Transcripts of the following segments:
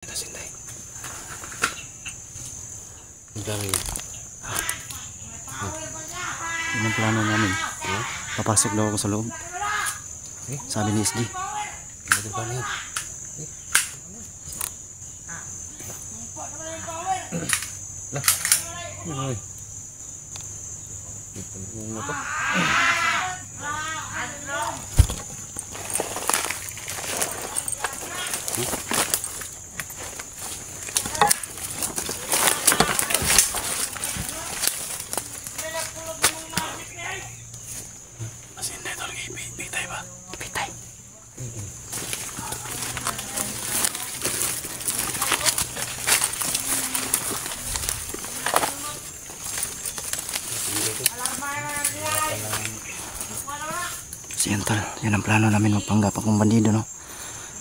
Ito Sinday. Ang dami. Yun ang plano namin. Papasok daw ako sa loob. Sabi ni SD. Ano ba niya? Lah. Ay. Ito mo to. Sinday tol kay pitay ba? Pitay. Siyan tol, yan ang plano namin magpanggap akong bandido no.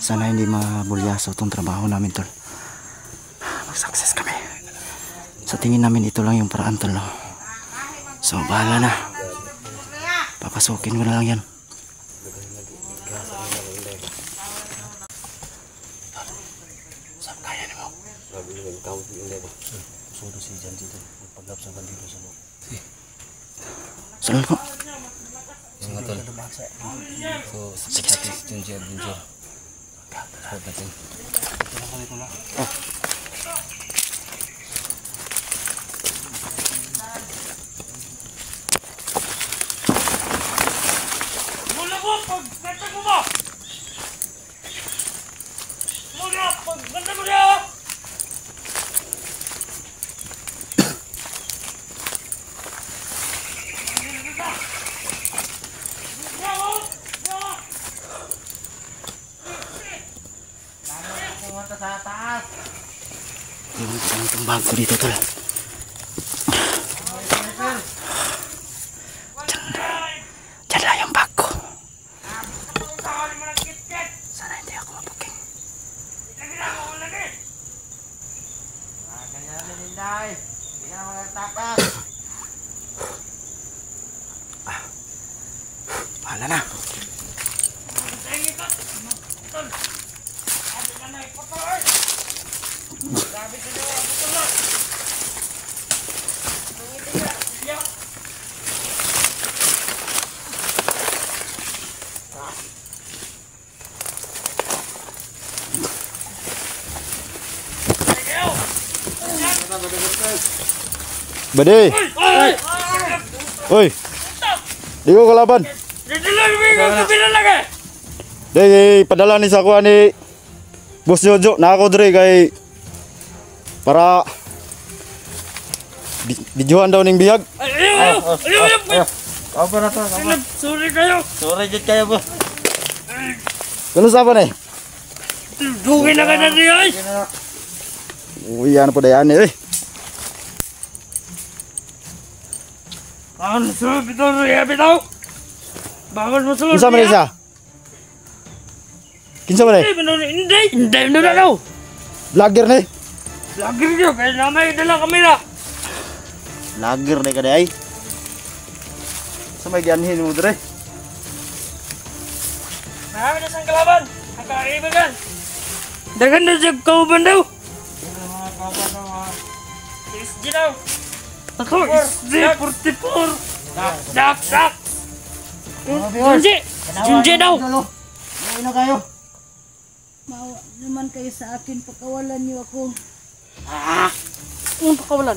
Sana hindi mabulyaso itong trabaho namin tol. Mag-success kami. Sa tingin namin ito lang yung paraan tol no. So bahala na. Papasukin ko na lang yan. Saan kaya ni mo? Sudo si Jan dito. Magpanggap sa bandido sa loob. Saan mo? Mga tol. So, sige. Danger. Hold natin. Ito na. Oh. Mula mo, pagbenta mo ba? Mula, pagbenta mo niya! Sa taas. Iwan itong bag ko dito tol. Diyan lang yung bag ko. Sana hindi ako mabuking. Ganyan namin Inday. Hindi ka naman nagtakas. Bahala na. Sabi ko niyo, putol lang. Bade! Uy! Di ko kalaban. Di padala ni sa kuha ni Boss Jojo na ako dre kay para videohan daw ning bihag. Ayaw! Apa na to? Sorry kayo! Sorry jud kayo ba? Kuno sa pa ni? Dugay na ka na niya ay! Uy, ano po dayan eh. Ano sa bitaw? Bangon mo sulod Kinsa man siya? Kinsa man Hindi na daw! Vlogger ni. Lagi nyo, kaya namay dala kamera! Vlogger ni kada ay. Sa may gianhin mo dre. Marami na sang kalaban! Ang kaibigan! Dagan na siya kauban daw! SG daw! Ako, SG 44! Dak! Junji daw! Uy na kayo. Maawa naman kayo sa akin, pakawalan niyo ako. Anong pakawalan?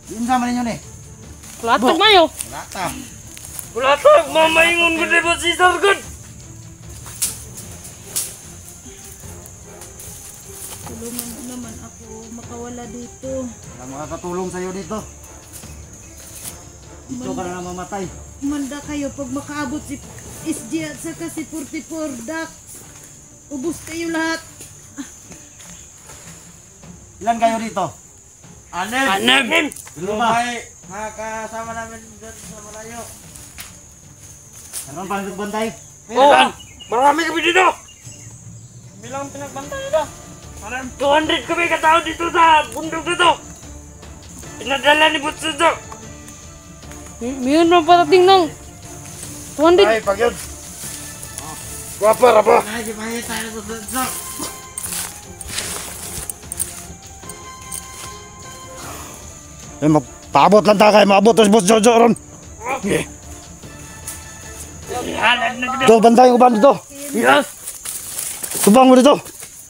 Kinsa man ninyo ni? Kulatag mayo! Lata. Kulatag! Mamaingon ko diba si Sargon! Tulungan mo naman ako makawala dito. Wala makakatulong sa'yo dito. Dito ka na mamatay. Manda kayo pag makaabot si SG at saka si 44 Dax. Ubus kayo lahat. Ilan kayo dito? Anem! Lumay! Mga kasama namin doon sa malayo. Ano pang nagbantay? Oh! Marami kami dito! Bilang pinagbantay nila. Parang 200 kami katao dito sa bundok na to! Pinadala ni Butsuzo! Mayroon na parating ng 200! Ay, pag yun. Apa? Ay, gipahita na Boss Jojo. Magpaabot lang ta kay maabot os Boss Jojo ron. Halad na dito. Do bantay ko ba dito? Yes. Subang mo dito.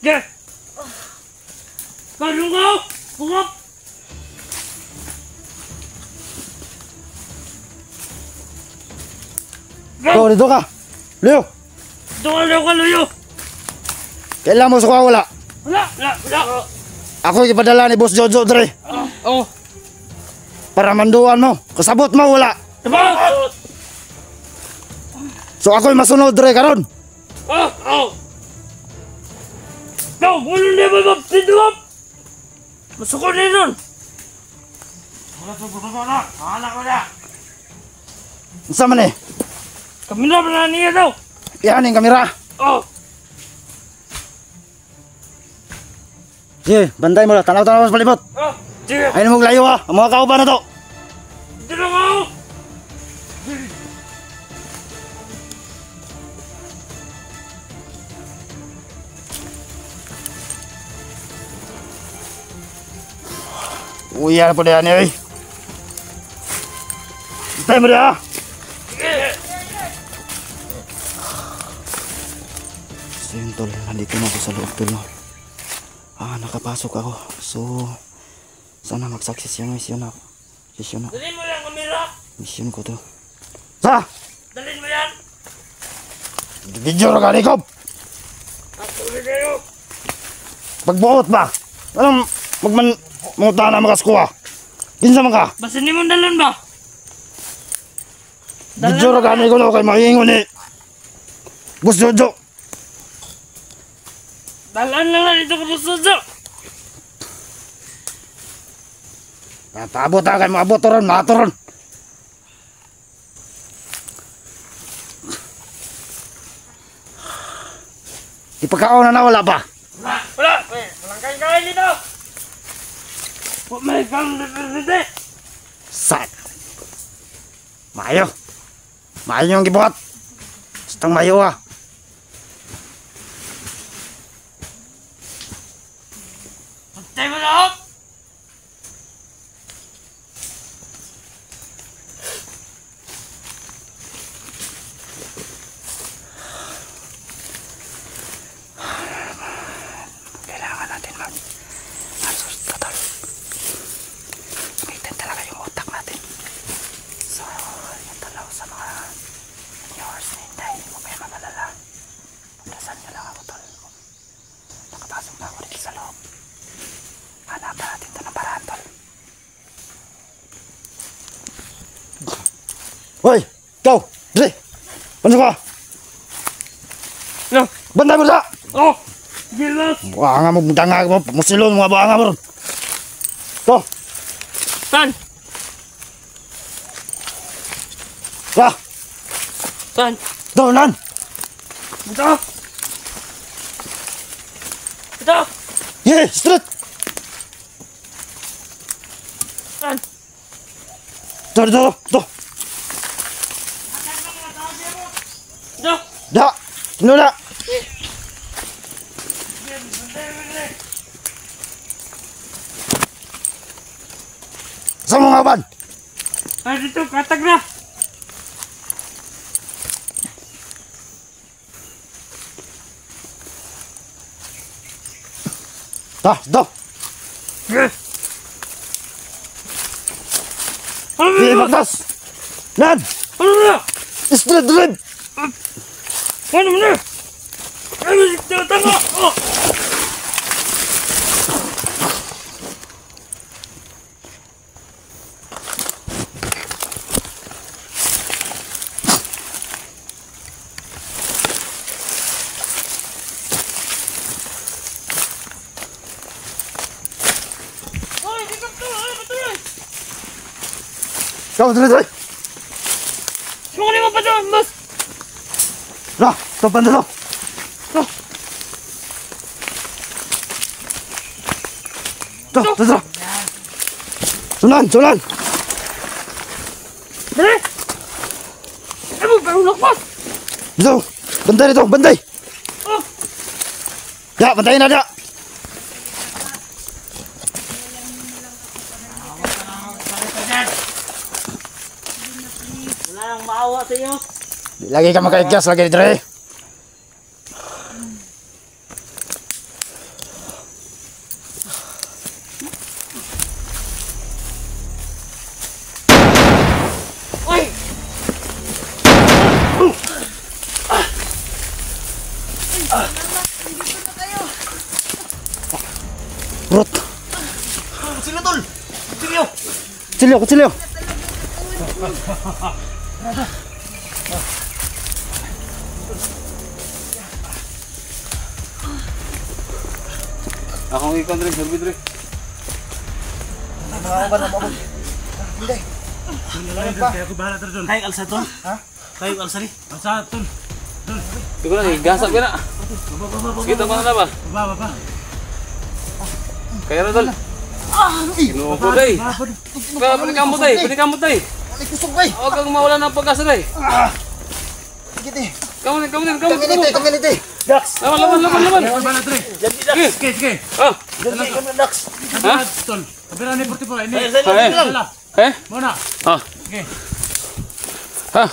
Yes. Kalung ko. Bungok. Do dito ka. Leo, Doon ka luyo. kailan mo suka wala? Wala. Ako ipadala ni Boss Jojo dre Oh. para manduan mo. Kasabot mo wala. Diba? So ako'y masunod dre karon. Oh. Go, ulo na ba magpindulap? Masukon na nun. Wala sa Boss Jojo na. Hala ko na. Unsa man eh? Kami na ba niya daw? Yan ang kamera. Oh. Sige, bantay mo lang. Tanaw-tanaw sa palibot. Oh. Sige. Ayun mo layo ha. Ang mga kauban na to. Dito na ako. Uy, ano po na yan eh. Bantay mo na ha. So yun tol, nandito na ako sa loob tol. Nakapasok ako. So, sana mag-success yung mission ako. Dalhin mo yan, kamera. Mission ko to. Sa! Dalhin mo yan. Video na ka, Nikob! Ako na kayo. Pagbuot ba? Anong manguta na makaskuha? Kinsa man ka? Basta ni mo dalhin ba? Video na ka, Nikob, kay mahingon ni Boss Jojo. Dalan lang lang dito ka Boss Jojo. Paabot ha, kay maabot to ron, mato ron. Ipagkaon na wala pa. Wala. Walang kain-kain dito. Huwag may kang dito. Sat. Mayo. Mayo yung gibuhat. Bastang mayo ha. Pagtay mo na ako. Kailangan natin mag-totoo. Gamitin talaga yung utak natin. So, yung talaw sa mga viewers na hindi mo kayo magalala. Pagdasan nyo lang ako tol. Nakapasok na ako dito sa loob. Hanapan natin ito ng paraan tol. Hoy! Ikaw! Dre! Pasok ka! No. Banday mo sa! Oh. Gilas. Buanga mo, dangag mo, musilon mga buanga mo ron. To! San? Ra! San? To, nan! Ito. Ito. Yeah, straight! San? To! Ito. Da! Sino na? Sa mga ban! Ay, dito. Katag na. Ta! Do! Ano Di na? magtas! Nan! Ano na? Straight red! Ano na? Ano na? Tanga. Oh. Hoy, di ka to. Ano ba to? Kau straight! Sumuli mo pa to, boss. Ra! To, banda to! To! Sunan! Dali. Ano ba yung lakpas? Dito! Banday dito! Banday! Da, bantayin na da. Wala nang maawa sa iyo. Di lagi ka makaigas lagi dire. Rot. Sino tol? Sino? Kecilyo, kecilyo. Akong ikon dre, serbi dre. Kaya ako bahala tol. Kayo alsa tol? Ha? Kayo alsa ni? Alsa tol. Ito na, gasap ka na. Kita pa na ba? Baba. Kaya na tol. Kinuha day. Kaya panikamot day, panikamot day. Kusog bay. Huwag kang mawala ng pag-asa day. Giti. Kamunin. Community. Dax. Laban. Bahala dre. Sige. Ah, Dax. Ha? Tol. Kabila ni 44 ini. eh? Muna. Ah. Okay. Ah.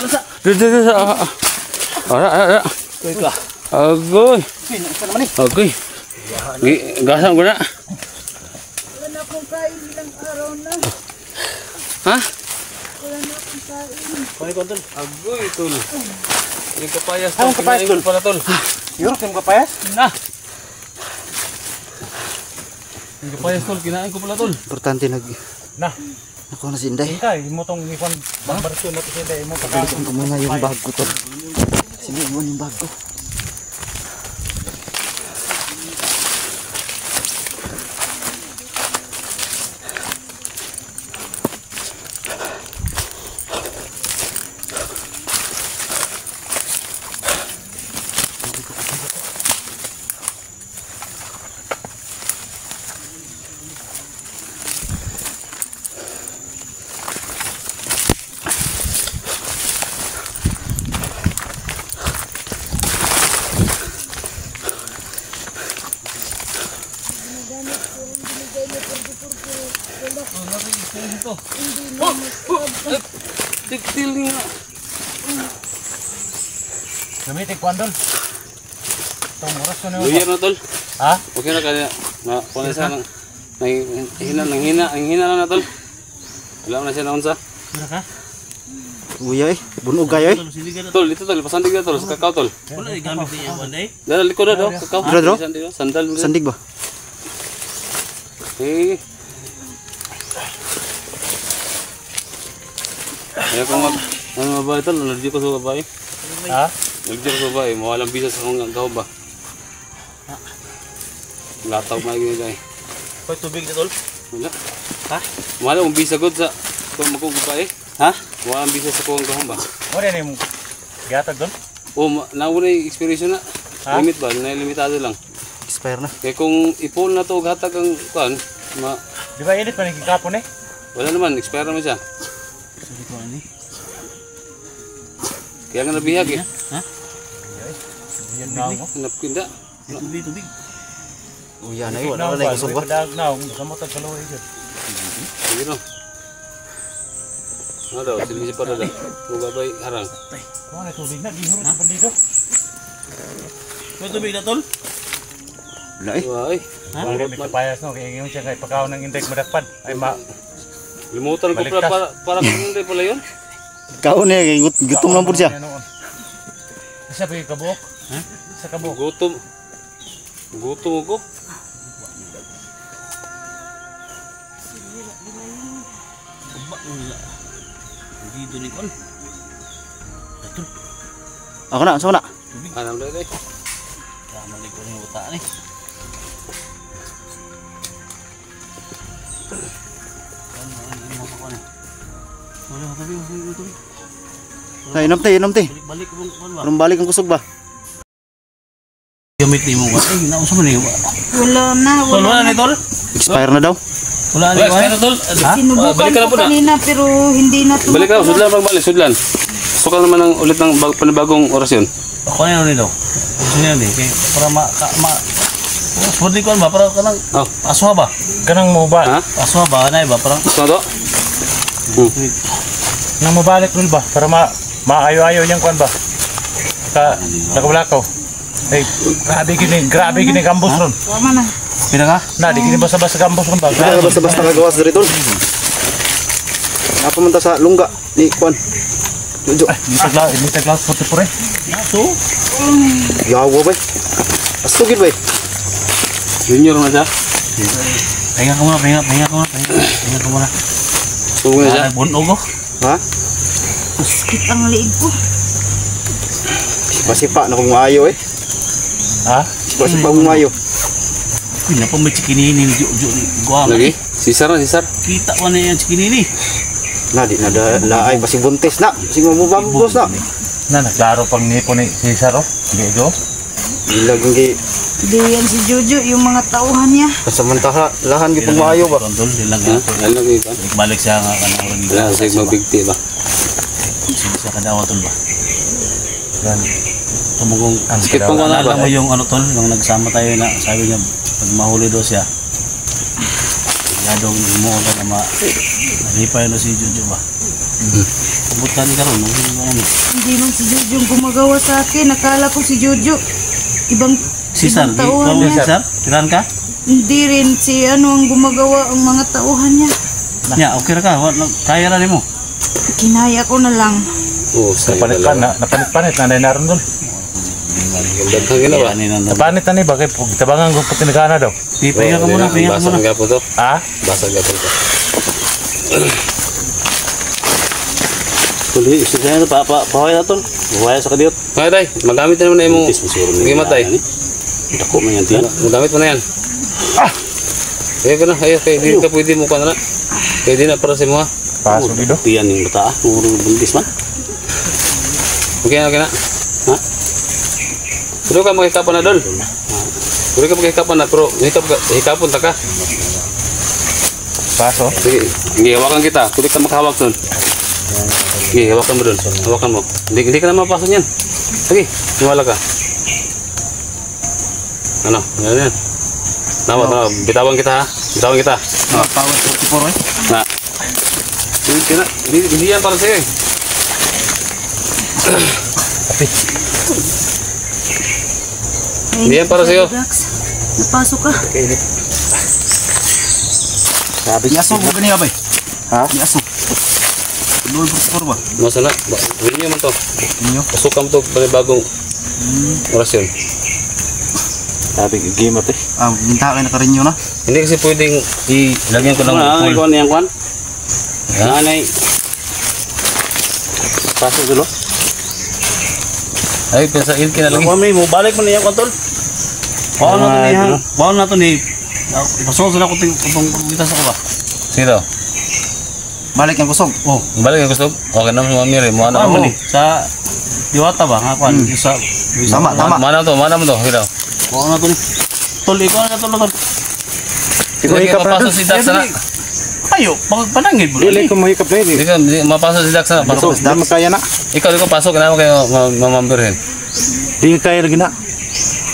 Hala. Ara. Agoy. Agoy. Gasam ko na. Wala na akong kain ilang araw na. Ha? Wala na akong kain. Agoy, tol. Yung kapayas tol. Kapayas tol pala tol. Yun, yung kapayas. Na. Yung kapayas tol, kinain ko pala tol. Importante Nah, Ako na si Inday. kay mo tong ikon barbarso mo kasi dai mo Bilisan ko muna yung bag ko to. Sige, mo yung bag ko. Tiktil niya. Gamitin ko andol. Tong oras ko na. Luya na tol. Ha? Okay na kaya na kuno sa nang hina lang na tol. Wala na siya na unsa. Mura ka? Uya eh, bunog kayo eh. Tol, dito tol, pasandig na tol, sa kakao tol. Wala gamit niya one day. Dala likod na daw, kakao. Dito, dito? Sandal. Sandig ba? Eh. Kaya kung ano ba tol, allergy ko sa babae. Ha? Allergy ko sa babae, mawalang bisa sa akong gaw ba. Lataw may gini dai. Koy tubig na tol. Wala. Ha? Wala akong bisa gud sa kung makong babae. Ha? Walang bisa sa akong gaw ba. Mo na mo. Gatag don. Oh, nauna yung expiration na. Ha? Limit ba? Na limitado lang. Expire na. Kaya kung ipol na to hatag ang kuan, Di ba init pa nagkikapon eh? wala naman, expire naman siya. Sabi ko ani. Kaya nga nabihag eh. Yan na ako. Napkinda. Tubig. Uya na eh, wala na kusog ba? Dag na ako sa mata sa loy jud. Sige no. Ano daw, silbi siya pa daw. Kung gabay harang. Mo na tubig na gihurot sa bandido. May tubig na tol. Wala eh. Ay, Ha? May kapayas no kay ingon siya kay pagkaon ng index madakpan. Ay limutan ko Baligtas. para kung hindi pala yun. Kaon eh, gutom lang po siya. Isa pa yung kabuk. Ha? Sa kabuk. Gutom. Gutom ako. Hindi doon ikon. Ako na, saan na? Anong dahil eh. Tama ni ko ng uta ni. Wala tabi ito. Tay, inom te. Balik mo ba? Karong balik ang kusog ba? Gamit ni mo ba? Ay, nausa man ni. Wala na, Tol, wala wala na. ni tol. Expire na daw. Wala ni. Wala tol. Ha? Sinubukan Balik ka na ko po na. kanina pero hindi na Balik ka, sudlan pagbalik, sudlan. Suka naman ng ulit ng panibagong orasyon. Ako na yun nito. Gusto niya ni. Para seperti ko ba? Para kanang Oh, asuha ba? Kanang mo ba? ha? Asuha ba? Anay ba? Parang Gusto to? Nang mabalik nun ba? Para maayo-ayo yung kwan ba? Nakablakaw. Ay, grabe gini gambos ron. Tama na. pila ka? Na, di gini basta-basta gambos ron ba? Kaya basta-basta nagawas diri tol. Apa man ta sa lungga ni kwan. Jojo. Nita glass puti pure. Naso. Yawa bay. Asugid bay. Junior na siya. Pahinga ka muna, pahinga ka muna. Sugo na siya. Bunog ko. Ha? Sakit ang liig ko. Pasipa na kung maayo eh. Ha? Pasipa kung maayo. Uy, napa may chikinini ni Jojo ni Guam. Lagi? Sisar na, sisar. Kita mo na yung chikinini. Na di na laay basi buntis na. Sing mabubabos na. Na, klaro pang nipo ni Cesar oh. Hindi do. Ilag gi Hindi yan si Jojo, yung mga tauhan niya. pasamantaha lahan gi pang maayo ba. Kontrol, nilang Ha? nga. Ano lagi ka? Balik siya nga ka na orang Wala, sige magbigti ba? Sige siya kadawa tol ba? Yan. Tumugong. Skip pang wala ba? Naalala mo yung ano tol, nung nagsama tayo na sabi niya, pag mahuli daw siya, yadong mo ka na malipay na si Jojo ba? Pumunta ni karon, ano? Hindi man si Jojo yung gumagawa sa akin. Nakala ko si Jojo. Ibang Cesar, ibang tauhan ikaw niya. Cesar, tiran ka? Hindi rin si ano ang gumagawa ang mga tauhan niya. Ya, okay ra ka, kaya ra nimo. Kinaya ko na lang. Oo, sa'yo Napanit-panit na naroon doon. Ganda kang ginawa. Napanit na ni ba? Kaya tabangan ko puti nagana daw. Pahinga ka muna, pahinga ka Basag muna. ang gapo to. Ha? Basag gapo to. Tuloy, isa na pahaway na tol. Pahaway sa kadiyot. Kaya tay, magamit na naman na yung gimat tay. Dako man yan tiyan. Magamit mo na yan. Kaya ka na, kaya di ka pwede mo ka na. Kaya di na para sa mo ha. Paso dito. Tiyan yung bata, puro buntis man. Okay na, okay na. Ha? Pero ka makikapan na doon. Pero ka makikapan na, pero hikapon ta ka. Paso. Sige, hawakan kita. Tuloy ka makahawak doon. Sige, hawakan mo doon. Hawakan mo. Hindi ka na mapasok yan. Sige, niwala ka. Ano? Yan. Tama. Bitawan kita ha. Bitawan kita. Power 44 eh. Na. Hindi yan para sa'yo eh. Hindi yan para sa'yo. Dax, napasok ka. Sabi Di aso ko gani abay. Ha? Di aso. Lord por ba? Masana. Hindi naman to. Pasukan mo to para bagong orasyon. Sabi game ate. Ah, minta ka na karinyo na. Hindi kasi pwedeng ilagyan ko ng full. Ikaw na yan kwan. Nanay. Paso dulo. Ay, pensain ka na lagi. Kami mo balik mo na yan kontol. Bawal na to ni hang. Bawal na to ni. Pasok sa ko ting kita sa ko ba. Sino? Balik ang kusog. Oh, Balik ang gusto. Okay na mga mire. Mana ano mo. ni sa Diwata ba nga kwan sa Tama. Mana mo to. Hiraw. Bawal na to ni. Tol ikaw na to tol. Ikaw hikap na mapasok si Dax na. Ayo, panangin mo. Dili ko mahikap na Hindi ka mapasok si Dax na. Pasok. Di makaya na. Ikaw pasok. Kailangan kayo mamambirhin. Di kaya lagi na.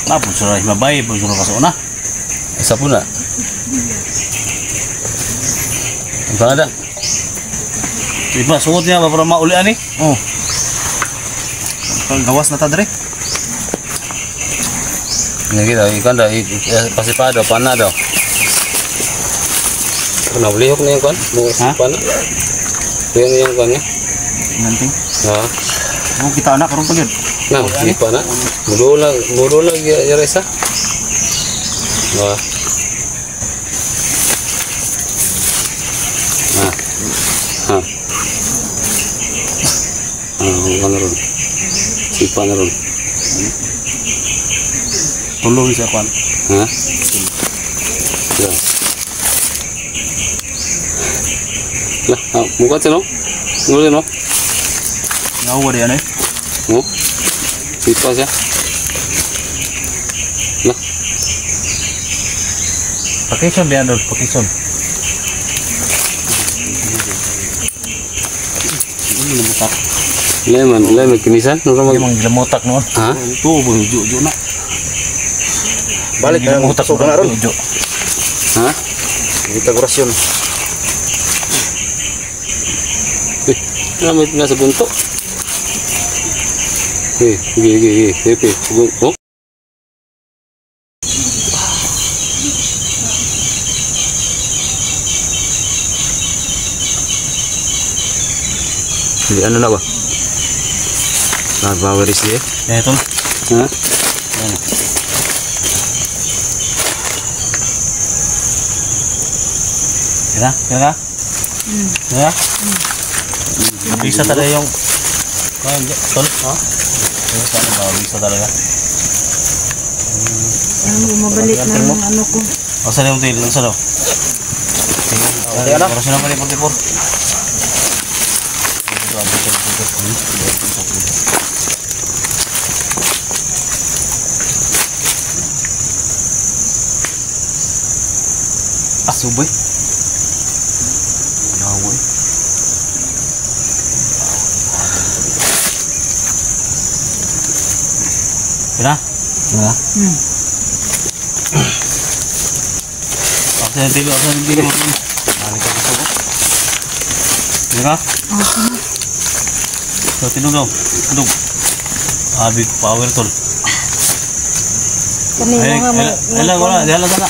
Tapos suray mabay po suray kaso na. Isa po na. Ang pangalan. Diba, suot niya ba para maulian eh? Oh. Gawas na ta dire. Hindi daw. Ikan daw. Pasipado. Pana daw. Naulihok na yung kan? Ha? Pana? Yung kan niya? Nanti. Ha? Mo kita anak karon pagid. Nah, hindi pa na. Muro lang yung isa. Wah. Ha. Ano ron? Sipa na ron. Tulong siya kwan. Lah, muka sih no? Ngulin no? Ngawa dia nih. Oh, sipas ya. Lah, Pakison dia dul, pakison. Ini lemutak. lemon kinisan, nurang mag. Emang gilamotak noon. Hah? Tuh bujuk nak. Balik na yung Gilamotak suka na ron. tujo. Hah? Kita kurasyon. Ramai nggak sebuntuk. Gigi. Oh. Hindi ano na ba? Nagbawaris dia. Itu. Hah? Kira. Ya. Bisa tadi yung tol. Bisa talaga. Bumabalik na ng ano ko. O saan yung tail? Saan daw? Oras na pala 44. Asuboy. Yawoy. Kira? Saan yung tail? Saan yung tail? Kira? So, tinug daw. Tinug. Big power tol. Kanina nga may... Wala. Dihala sana.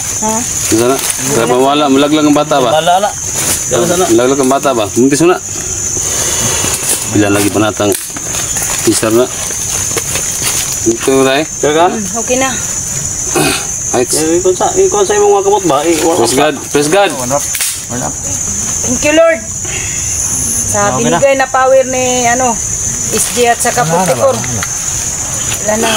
Di sana. Berapa wala melaglang ang bata ba? Wala. Dihala sana. Melaglang ang bata ba? Muntis mo na. Bila lagi penatang isar na. Ito ray. Kira? Okay na. Heights. Ikon sa imong mga kamot ba? Praise God. Thank you, Lord. Sa binigay na power ni SG at saka 44. Wala na.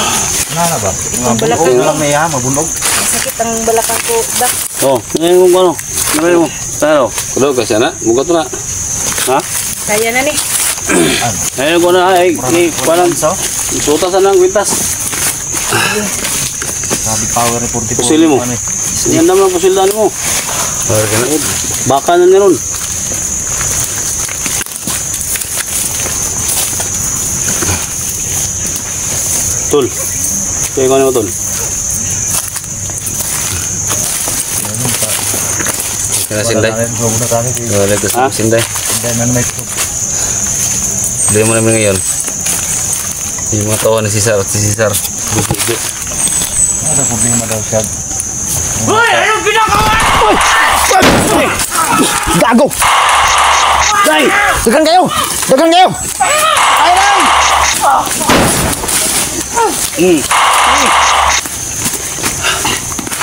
Nana ba? Ang balakang ko. May mabunog. Masakit ang balakang ko. Dak. Oh, ngayon mo ano? Ngayon mo. Tayo. Kulo ka siya na. Mugot na. Ha? Kaya na ni. Ngayon ko na ay parang sutas na ng kwintas. Sabi power report ko. Pusili mo. Yan naman ang pusildan mo. Baka na niron. Tol. Kaya ko na tol. Kaya sinday. Wala ko sa sinday. Sinday man may Hindi mo namin ngayon. Yung mga tawa ni Cesar at si Cesar. Bubugo. Ano problema daw siya? Hoy! Anong ginagawa? Gago! Day! Dagan kayo! Ay, lang!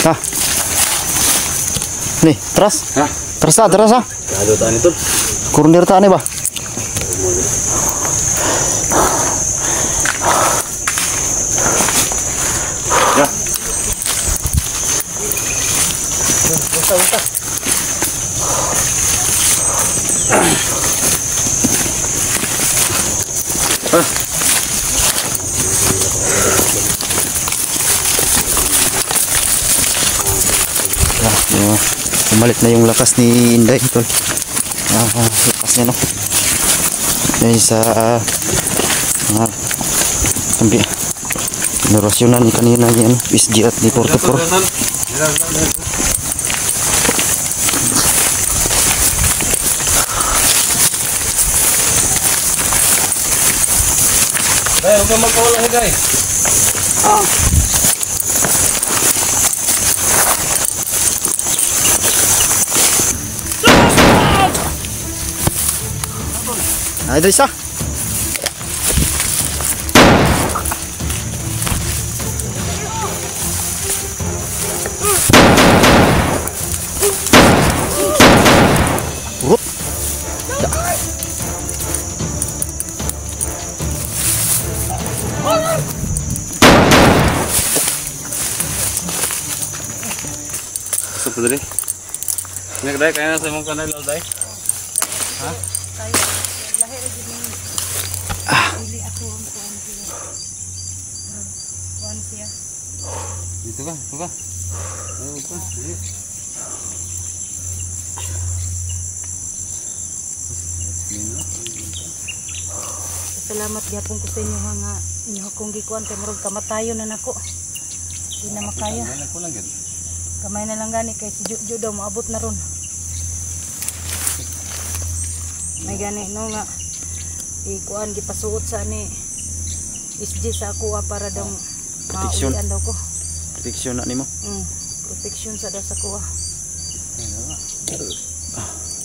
Ha? Nih, teras? Hah? Teras ha? Kado taan ito. Kurun dari taan ba? Ya. Bumalik na yung lakas ni Inday tol. Lakas niya no. Yan sa ambi. Narasyonan kanina yan SG at ni 44. Hey, huwag kang magkawala guys. Ay, dali sa. Urut. Masuk dali. Ini kedai kayaknya saya mau kanal dai. Ha? Tayo, lahi ra gid ni. Dili ako ang kuan siya. Kuan siya. Dito ka, dito ka. Ayun ka. Salamat gyapon ko sa inyo nga inyo akong gikuan kay murag kamatayon na nako. Di na makaya. Kamay na lang gani kay si Juju daw maabot na ron. May gani no nga ikuan gipasuot sa ni SG sa ako para daw Protection. maulian daw ko. Protection na nimo. Protection sa daw sa kuha.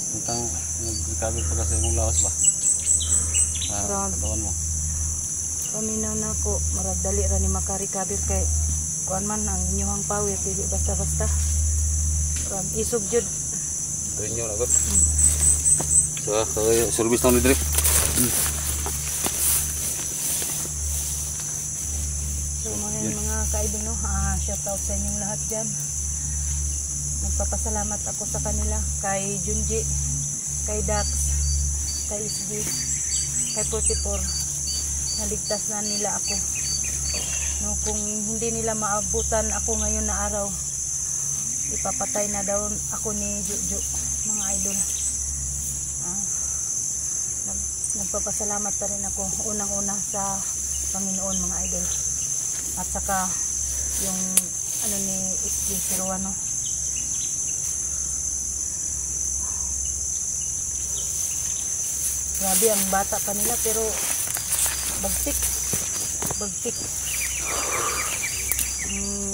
Tentang nagkabit pa kasi mong lawas ba? Murag Katawan mo. paminaw na ko murag dali ra ni makarikabir kay kuan man ang inyong pawir dili basta-basta. Murag isog jud. Ito inyo lagot. So, service na ulit. So mga kaidol no, shout out sa inyong lahat dyan. Nagpapasalamat ako sa kanila, kay Junji, kay Dax, kay SG, kay 44. Naligtas na nila ako. No, kung hindi nila maabutan ako ngayon na araw, ipapatay na daw ako ni Juju, mga idol. Nagpapasalamat pa rin ako unang-una sa Panginoon, mga idol. At saka yung ano ni SG Siruano. Grabe ang bata pa nila pero bagtik.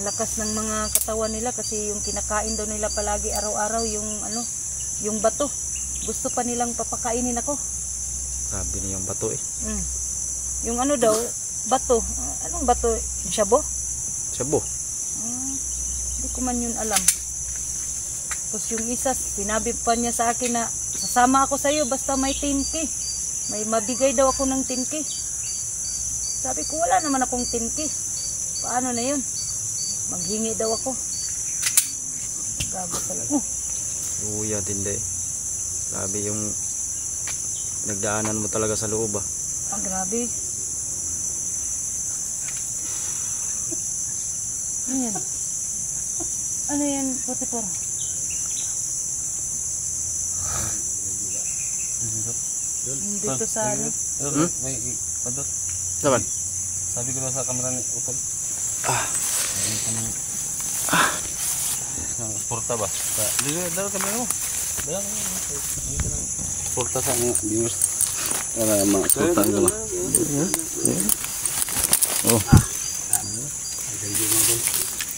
Lakas ng mga katawan nila kasi yung kinakain daw nila palagi araw-araw yung ano, yung bato. Gusto pa nilang papakainin ako. Grabe na yung bato eh. Yung ano daw, bato. Anong bato? Yung shabo? Sabo. Hindi ko man yun alam. Tapos yung isa, sinabi pa niya sa akin na sasama ako sa iyo basta may 10K. May mabigay daw ako ng 10K. Sabi ko wala naman akong 10K. Paano na yun? Maghingi daw ako. Grabe talaga. Luya din day. Grabe yung nagdaanan mo talaga sa loob ah. Grabe. Ano yan? Ano yan, Potifor? Dito sa ano? May padot. Saban? Sabi ko sa kamera ni Utol. Porta ba? Dala kamera mo. Dala kamera mo. Porta sa mga viewers. Para ma-porta ko. Oh.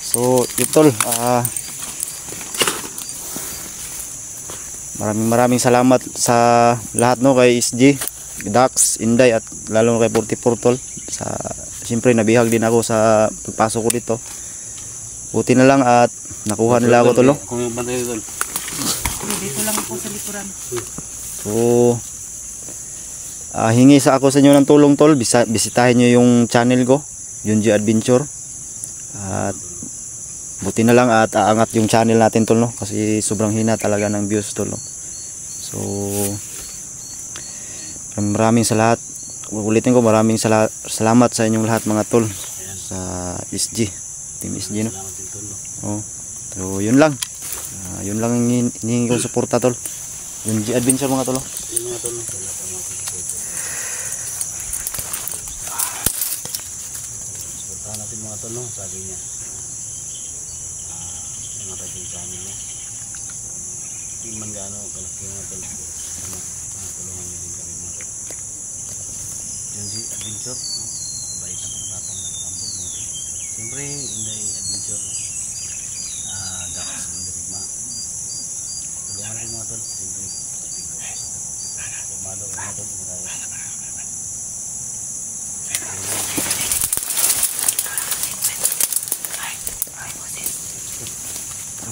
So, Utol, maraming salamat sa lahat no kay SG, Dax, Inday at lalo kay 44 tol. Siyempre nabihag din ako sa pagpasok ko dito. Buti na lang at nakuha nila ako tol. Kung yung bantay Utol. Dito lang ako sa likuran. So, hingi sa ako sa inyo ng tulong tol. Bisitahin nyo yung channel ko, Junji Adventure. At buti na lang at aangat yung channel natin tol no kasi sobrang hina talaga ng views tol no. So maraming salamat. Ulitin ko maraming salamat sa inyong lahat mga tol sa SG, Team SG no. Oh. So yun lang. Yun lang ang hinihingi kong suporta tol. Yung Adventure mga tol. Yung mga tol. Suportahan natin mga tol, sabi niya. Mga yung channel niya. Hindi man gaano kalaki mga tol. Tulungan niyo din kami mga tol. Junji Adventure. Bait na pagkatapang na pakambog mo. Siyempre, Inday Adventure. Dax Mandirigma. Tulungan natin mga tol. Siyempre, kumado mga tol.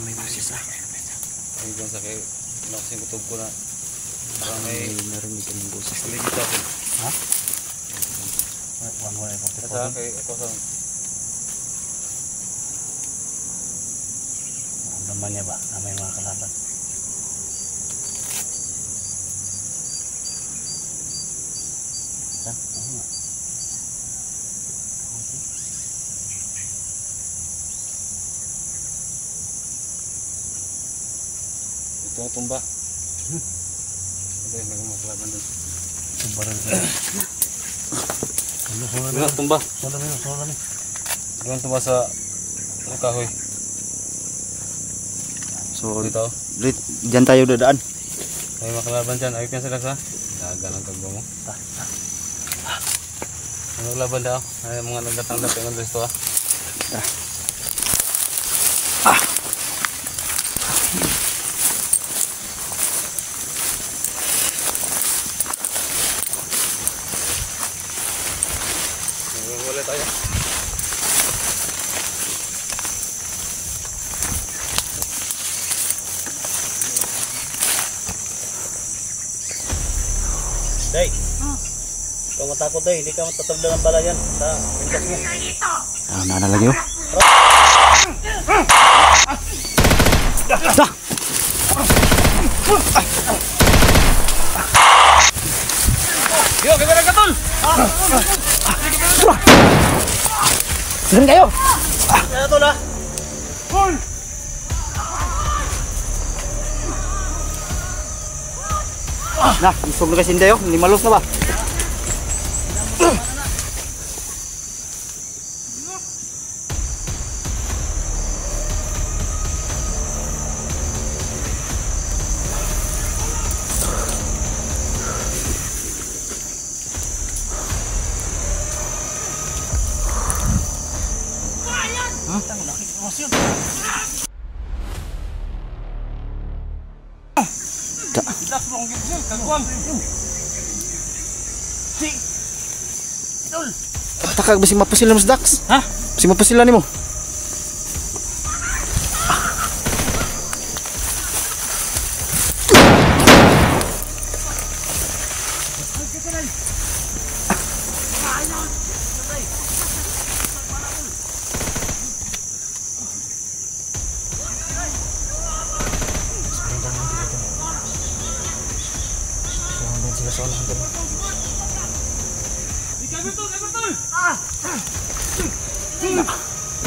May boses Ay kung sa kay nakasing kutub ko na parang may narinig ka ng boses. kulit dito ako. Ha? One way for the Sa kay ako sa naman niya ba na may mga kalaban? Walang tumba. Okay, magkalaban dun. Tumba rin. Wala tumba. Sola ni. Walang tumba sa kahoy. So, Dito. dyan tayo dadaan. May makalaban dyan. Ayok yan sila sa. Daga ng tagbo mo. Ano laban daw? Ay, mga nagdatanggap yung gusto ah. Wala tayo. Day. Ikaw matakot day, hindi ka matatagda ng bala yan. Sa pintas mo. Nanalagay oh. Yo, gagawin ka tol! Saan kayo? Kaya to na. Nah, isog na kasi hindi oh. Hindi malos na ba? Takag basi mapasilan mas Dax. Ha? Basi mapasilan nimo.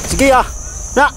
Sige ah. Na.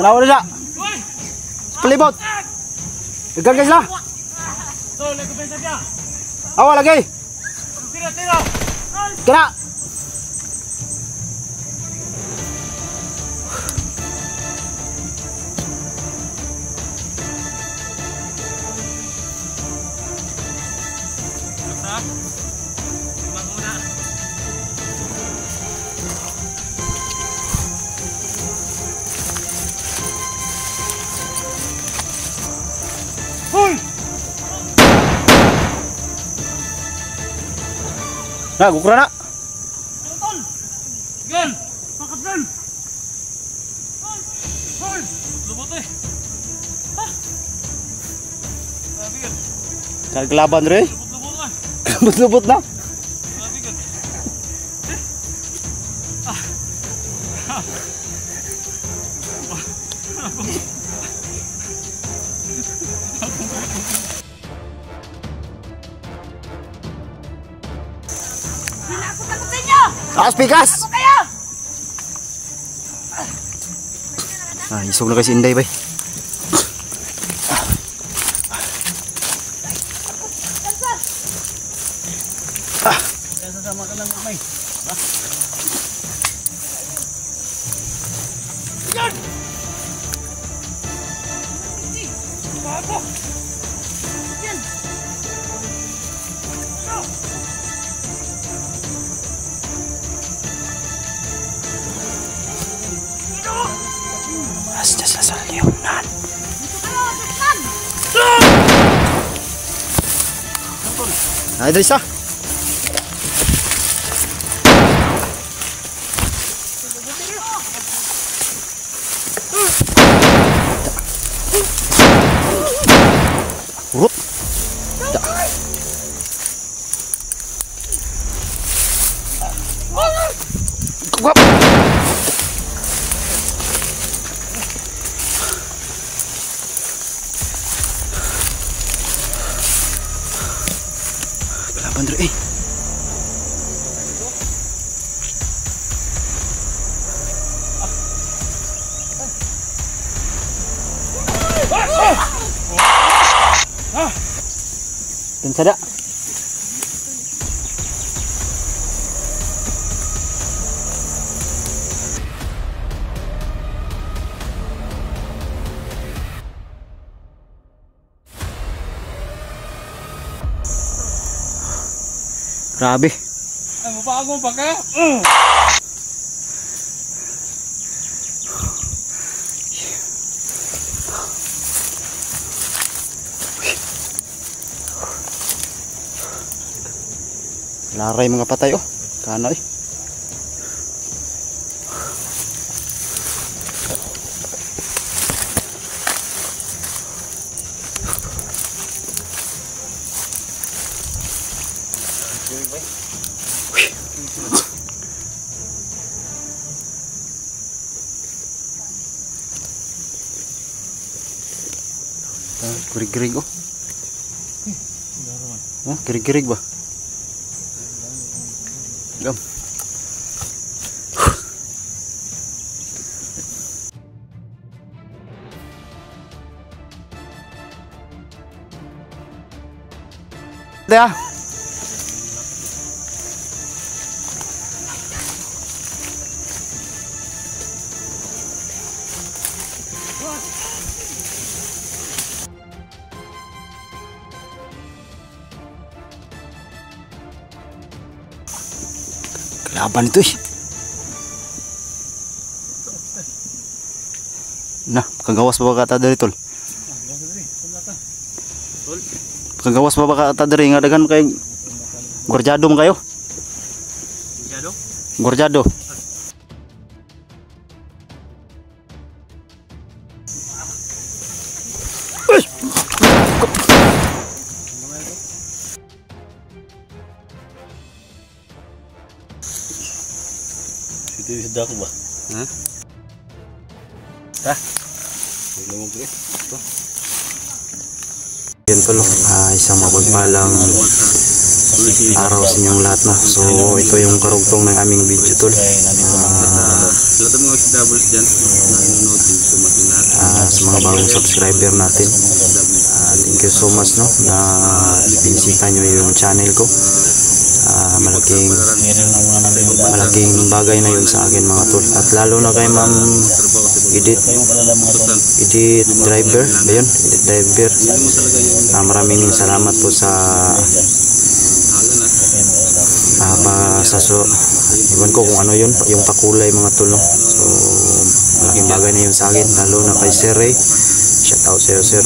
Tanaw na siya. Palibot. Ikan guys lah. Awal lagi. Kena. Nah, gukura na. Gan! Pakat gan! Hoy! Lubot eh! Sabi gan! Kaglaban re. Lubot na! Lubot na. Sabi gan! Taas pikas. Ah, isog na kasi Inday bay. Kaya sasama ka ng may. Asya sila sa leonan. Ay, Idrisa. Urut. Gua. Kelaban dulu, Dan sada. Grabe. Ay, mapago pa ka? Laray mga patay oh. Kana eh. Girig-girig oh. Oh, girig-girig ba? Gam. Dah. Kelaban itu ih. Nah, kagawas ba kata dari tol? Kagawas ba kata dari nga dagan kay Gorjado mo kayo? Gorjado. Itu sudah aku bah. Hah? Dah. Belum boleh. Yan tol, isang mapagpalang araw sa inyong lahat no. So ito yung karugtong ng aming video tol. Lahat ng mga OFWs dyan, nanonood din sa mga lahat. Sa mga bagong subscriber natin, thank you so much no na binisita nyo yung channel ko. Malaking bagay na yun sa akin mga tol, at lalo na kay ma'am edit driver ba yun? Edit driver, maraming salamat po sa iwan ko kung ano yun, yung pakulay mga tol no? So malaking bagay na yun sa akin, lalo na kay Sir Ray. Shout out sa'yo sir.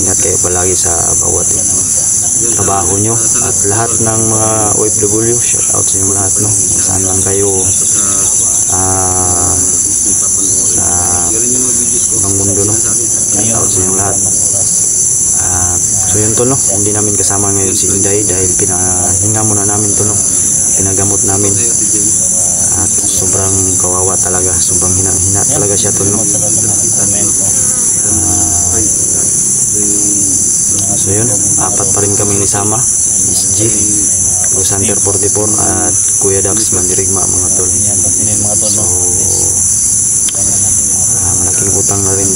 Ingat kayo palagi sa bawat trabaho nyo, at lahat ng mga OFW, shout out sa inyong lahat no, saan man kayo sa ng mundo no, shout out sa inyong lahat. So yun tol no, hindi namin kasama ngayon si Inday dahil pinahinga muna namin to no, pinagamot namin, at sobrang kawawa talaga, sobrang hina talaga siya tol no. So yun, apat pa rin kami nisama, Miss G, Rosander 44 at Kuya Dax Mandirigma mga tol. So malaking utang na rin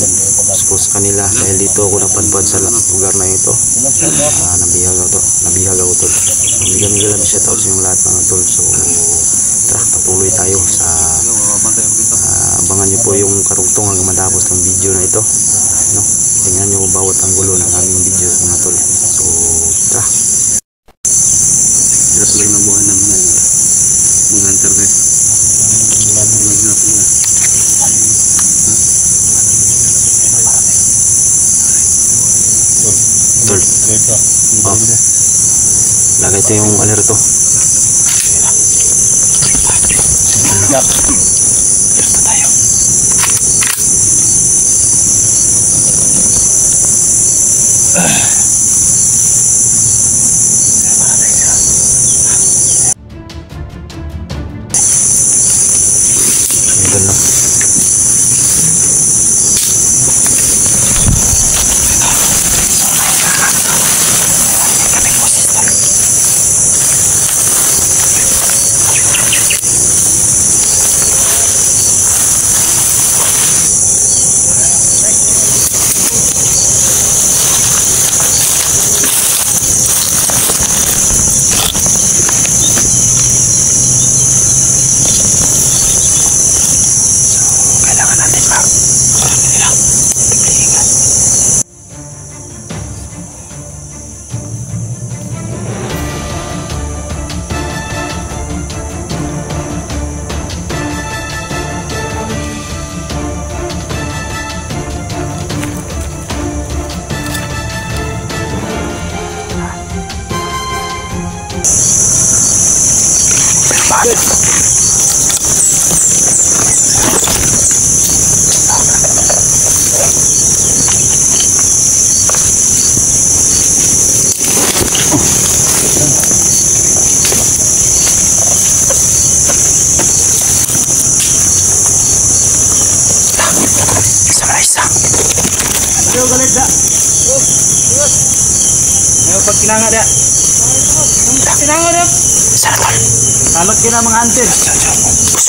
po sa kanila dahil dito ako napadpad sa lugar na ito. Nabihag ako tol. Bigyan shout out sa inyong lahat mga tol. So tara, patuloy tayo sa abangan nyo po yung karugtong hanggang matapos ng video na ito no? Tingnan nyo bawat anggulo ng aming video mga tol. So tara. Hirap lang ng buhay ng mga hunter guys. Tol. Oh. Lagay ito yung alerto. Dak. Basta tayo. Idol no. Kailangan natin sabi nila paglingan. Sama na isa. Ayo galit da. Ayo pag kinanga da. Kinanga da. Isa na tol. Salot kina mga antin. Gusto. Gusto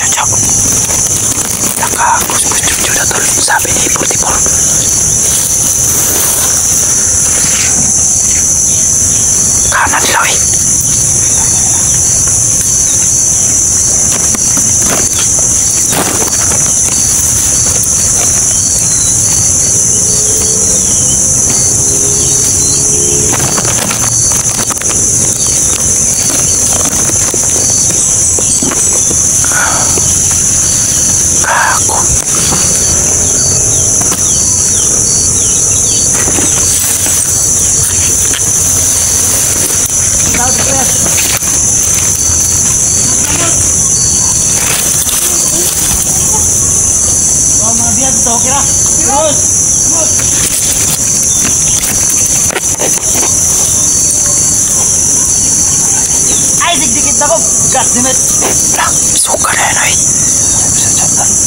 na tol. Sabi ni Ipor. Kanan nila eh. Mga biyan to, kira. Terus. Ay, dikit na ko. Gas ni met. Lang, suka na yan ay.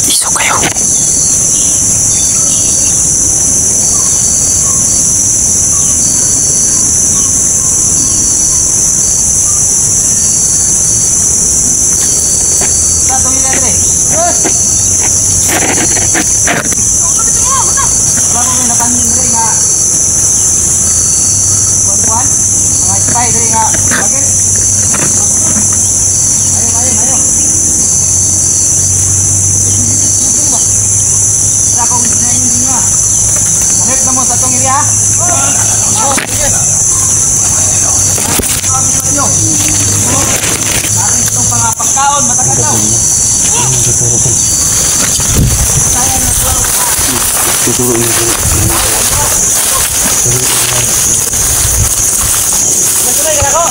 Iso kayo. Satu miliar deh. Terus. Kalau kami nakan dari nggak. Puan-puan, mga spy dari nggak. Bagin. Ayo. Wala akong ginayin din nga. Bakit na mo sa itong area? Oh, sige. Narin itong pangapagkaon, matagal daw. Saya na tulog ka. Tuturo niyo po. Tuloy ka na ko.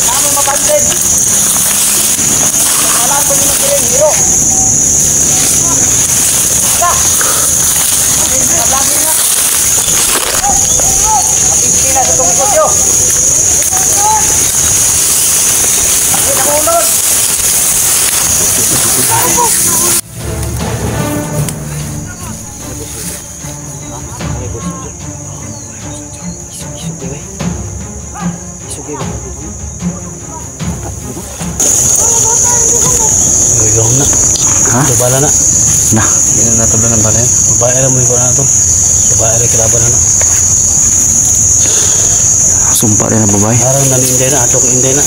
Kami mapansin. Wala ko yung magkiling, hero. Wala. Lagi nga. Mapipila sa tumitosyo. Ay, nakulod. Ikaw na. Ha? Bala na. Nah, ini na tabla ng balen. Babae mo ikaw na to. Babae kalaban na. Sumpa rin na babae. Harang na Inday na, atok Inday na.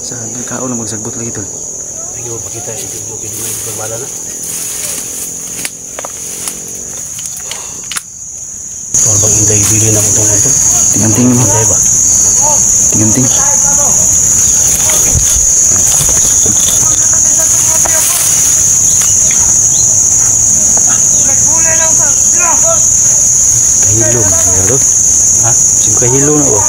Sa kao na magsagbot lagi tol. Hindi mo pakita yung berbala na. Soal bang inday bili na utang ito? Tinganting mo. Inday ba? Tinganting. Kahilo man siya ito. Ha? Sige kahilo na ba?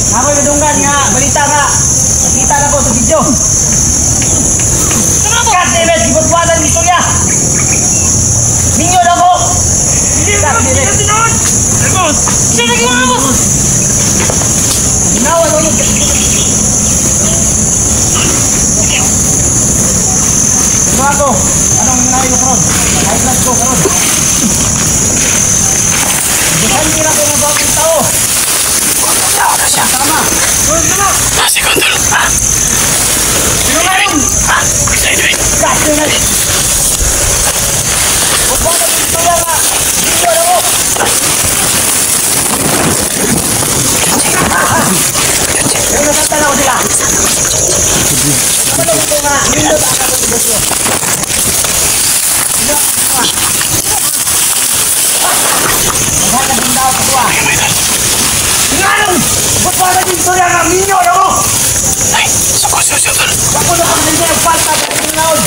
Ako nadunggan nga, balita nga. Nakita na ko sa video. God damn it, gibutwanan ni Surya. Ninyo na ko. God damn it. Siya lagi mga boss. Ginawa mo yun. Ano ako? Anong nayo karon? High blood ko karon. Bukan nila ko ng bagong tao. Tama. Masih kontrol. Sino ngayon? Kasi na. Huwag mo na dito lang ha. Dito na mo. Yung nakatalaw sila. Napalong ko nga. Nindot ang ako ibos nyo. Maghanap ng tao kapwa. Ngayon! Ba't mo na dito lang ang ninyo ako? Ako na kami niya yung falta ng pinaon.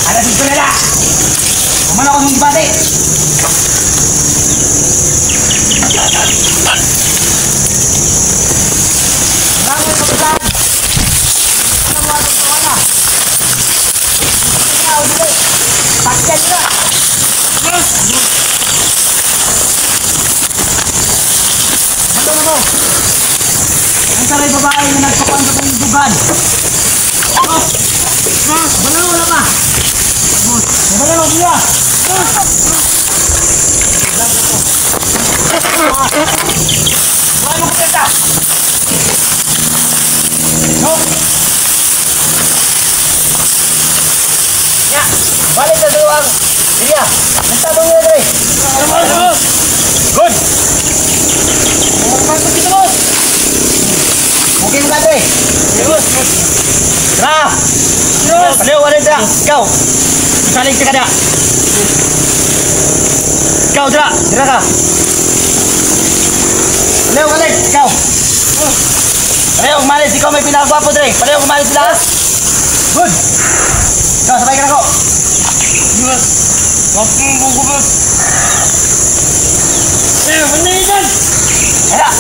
Ala dito nila. Kuman ako ng ibate. Maraming kapitan. Ano mo atong tawana? Hindi na ako dito. Pakyan nila. Ano mo? Ang saray babae na nagpapan sa kanyang dugan. Manalo dia. Ano kita? No. Ya, balik sa duwang. Iya, mentabong niya dre. Good. Masuk kita bos. Mungkin ka dre. Bos. Tra. Terus. Leo wala dra. Kau. Saling ka da. Kau dra. Dra ka. Leo wala kau. Pareho kumalit, ikaw may pinakagwapo dre. Pareho kumalit sila. Good. Ikaw, sabay ka na ko. Yes. Wapong bugubos. Eh, manigan. Hala.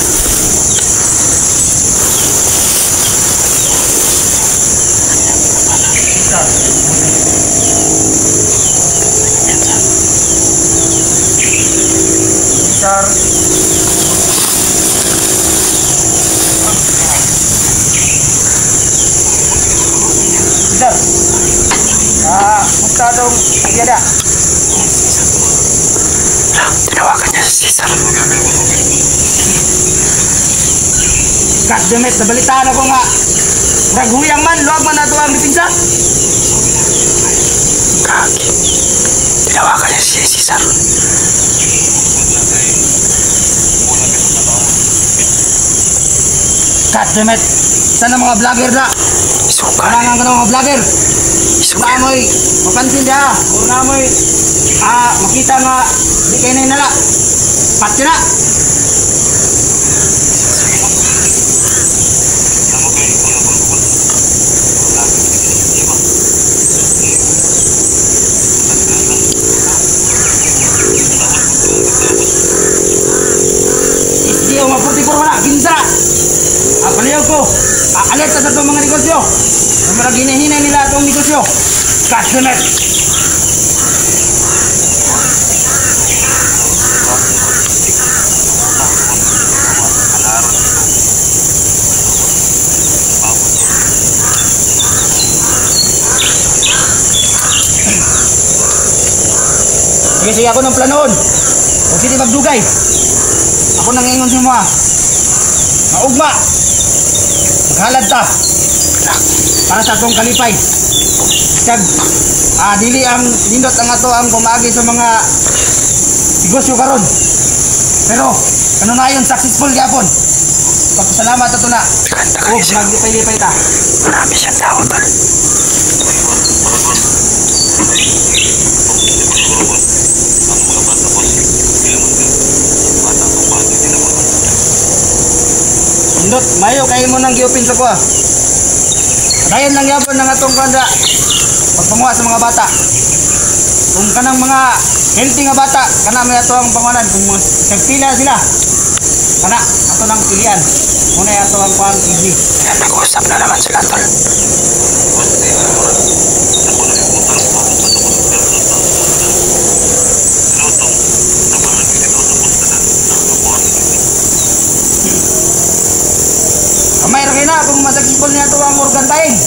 Sar. Sir. Musta dong ada? Tinawagan niya si Cesar. God damn it, nabalitaan ako nga. Raghuyang man, luwag man nato ang dipinsa. Kaki. Tinawagan niya si Cesar. God damn it, sana mga vlogger na. Isuka. Kailangan ka ng mga vlogger. Isuka. Na mo'y mapansin dia. Kung na mo'y makita nga di kayo na nala. Patya na. Isdi o mapurti-puro na. Ginsa. Palayaw ko. Alerta sa itong mga negosyo. Sa mga ginahinay nila itong negosyo. Customer. Sige ako ng planoon. Huwag sila magdugay. Ako nang ingon sa mga. Maugma. Maghalad ta. Para sa atong kalipay. Kag dili ang nindot ang ato ang pumagi sa mga negosyo karon. Pero ano na yun, successful gyapon. Pagpasalamat ato na. Ug maglipay-lipay ta. Marami siyang tao tol. Nindot, mayo kayo mo nang giupin sa kuha. Dayon lang yapon ng atong kanda pagpanguha sa mga bata. Kung kanang mga healthy nga bata, kana may ato ang panguhanan. Kung pila sila, kana ato nang pilian. Muna ato ang pang easy. Nag-uusap na naman sila tol. Kamay ra na kung masuccessful niya ito ang organ taing.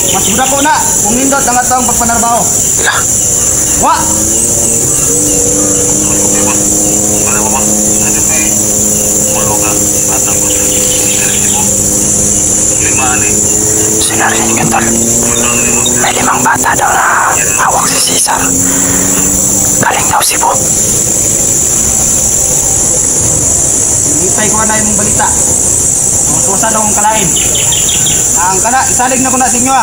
Mas muda ko na kung nindot ang atong pagpanarbaho. Wa. Sinarinig ka tol. May 5 bata daw na hawak si Cesar. Galing daw Cebu. Ipay ko na yung balita. Tuwasan akong kalain. Ang kana, isalig na ko na sa inyo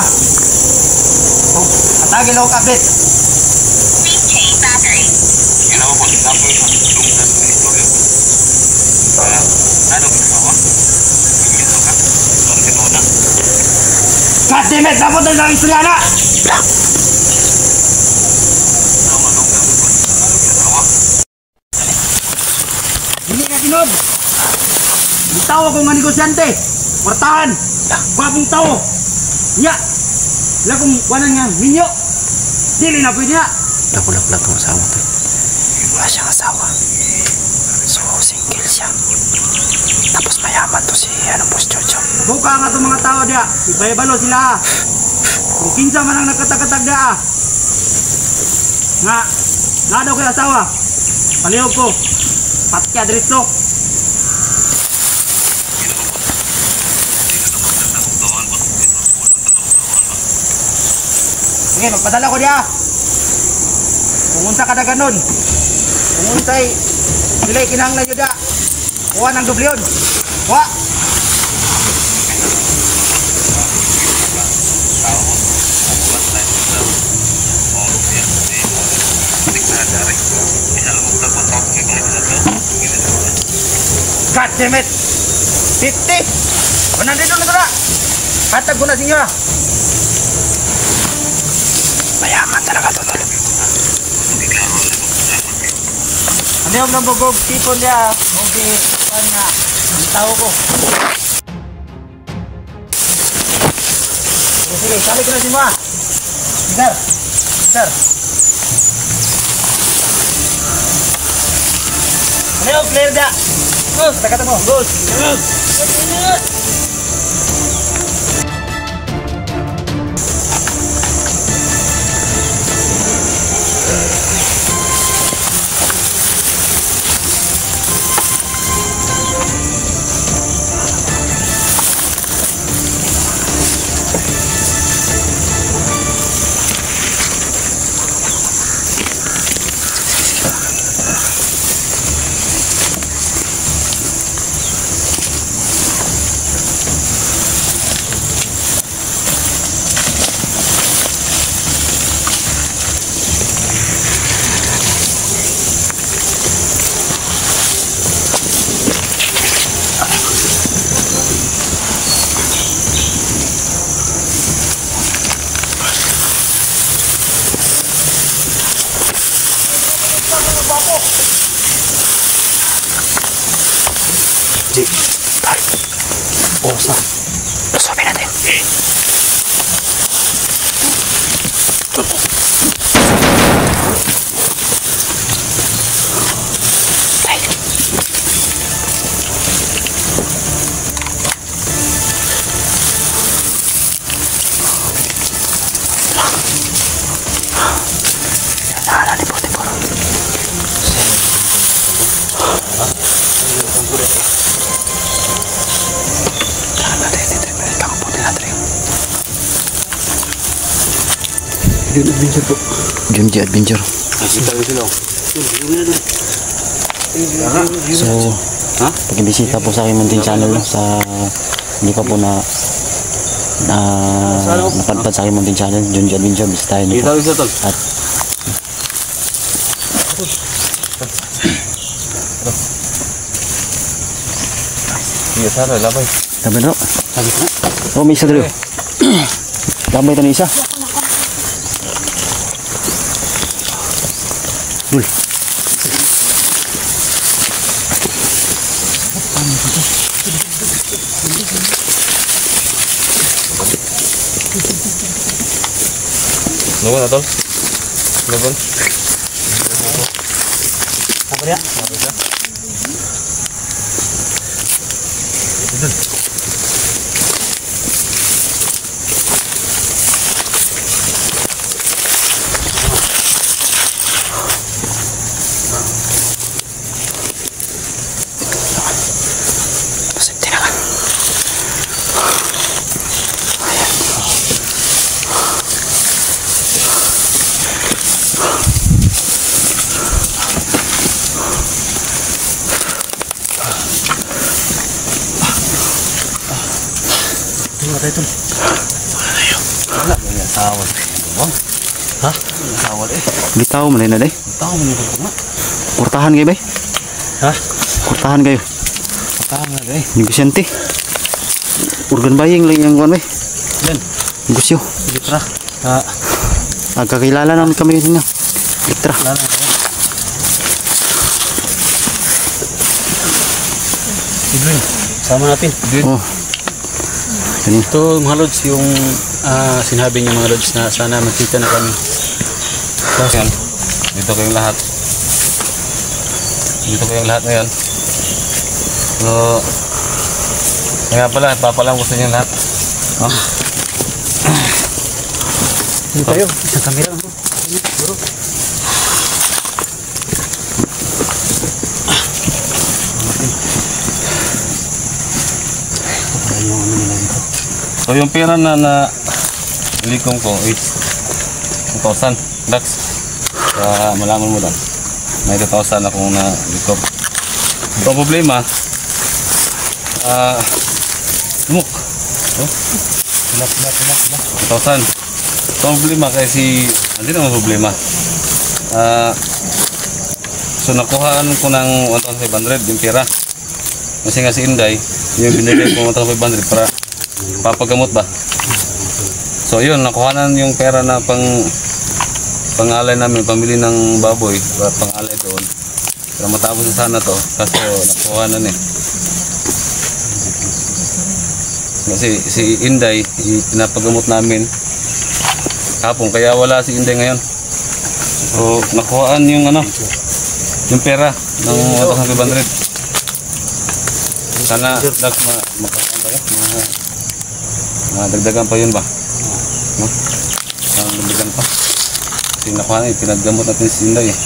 Atagil ako kapit. God damn it! Dapat na lang istorya na! Hindi na tinod! Bitaw ako nga negosyante! Martahan! Bagong tao! Nya! Lagong wanan nga minyo! Dili na pwede na! Lapu-lapu ang asawa to. Wala siyang asawa. So, single siya. Tapos mayaman to si Boss Jojo. Buka nga itong mga tao diya! Ibay-balo sila! Kung kinsa man ang nagkatag-katag diya Nga daw kayo asawa. Palihog ko. Patya diretso. Sige, magpadala ko diya. Kung unsa ka na ganon. Kung unsay dili kinahanglan jud da. Kuha ng dublyon. Kuha. God damn it! 50! 100 na ito na! Hatag ko na sinyo na! Mayaman talaga to, tol. Ano yung nabugog tipon niya? Mugi, pan nga. Ang tao ko. Sige, sali ko na sinyo na! Sir! Sir! Ano yung clear niya? Gus, takat mo. Gus. Oras na. Pasapin natin. Ay. Adventure po. Junji Adventure. So, pag-ibisita po sa aking munting channel sa hindi pa po napadpad sa aking munting channel, Junji Adventure, bisitahin niyo po. At Iya sana labay. sabi no? Oh, may isa dito. Labay ito na isa. Uy. Nunggu na tol. Nunggu. Apa dia? Matay ito. Wala. Nasawal. Ha? Nasawal eh. Bitaw mo na day. Bitaw mo na ito. Kurtahan kayo ba? Ha? Kurtahan kayo. Bitaw na day. Negosyante. Organ buying lang yung kuwan ba? Yan. Negosyo. Litra. Ha? Agkakilala namin kami ninyo. Litra. Lala ko. Idwin. Sama natin. Idwin. Oh. Ganyan. Ito mga lods, yung sinabi niya mga lods na sana makita na kami. Yan. Dito kayong lahat. Dito kayong lahat ngayon. So, kaya pala, papalang gusto niyo lahat. Dito tayo, isang kamera mo. So yung pera na ilikom ko is 2,000 Dax. Malaman mo lang. May 2,000 akong na-likom. Ito ang problema. Lumok. Oh. 2,000. Ito ang problema kasi hindi naman problema. So nakuhaan ko ng 1,500 yung pera. Kasi nga si Inday, yung binigay ko 1,500 para papagamot ba. So yun, nakuhanan yung pera na pangalay namin, pamili ng baboy, para pangalay doon. Para matapos na sana to, kaso nakuhanan eh. Kasi si Inday, pinapagamot namin kapon, kaya wala si Inday ngayon. So nakuhaan yung yung pera ng 1,500. Sana Dax makakain tayo. Dagdagan pa yun ba? No? Dagdagan pa. Kasi nakuha na pinaggamot natin si Inday eh.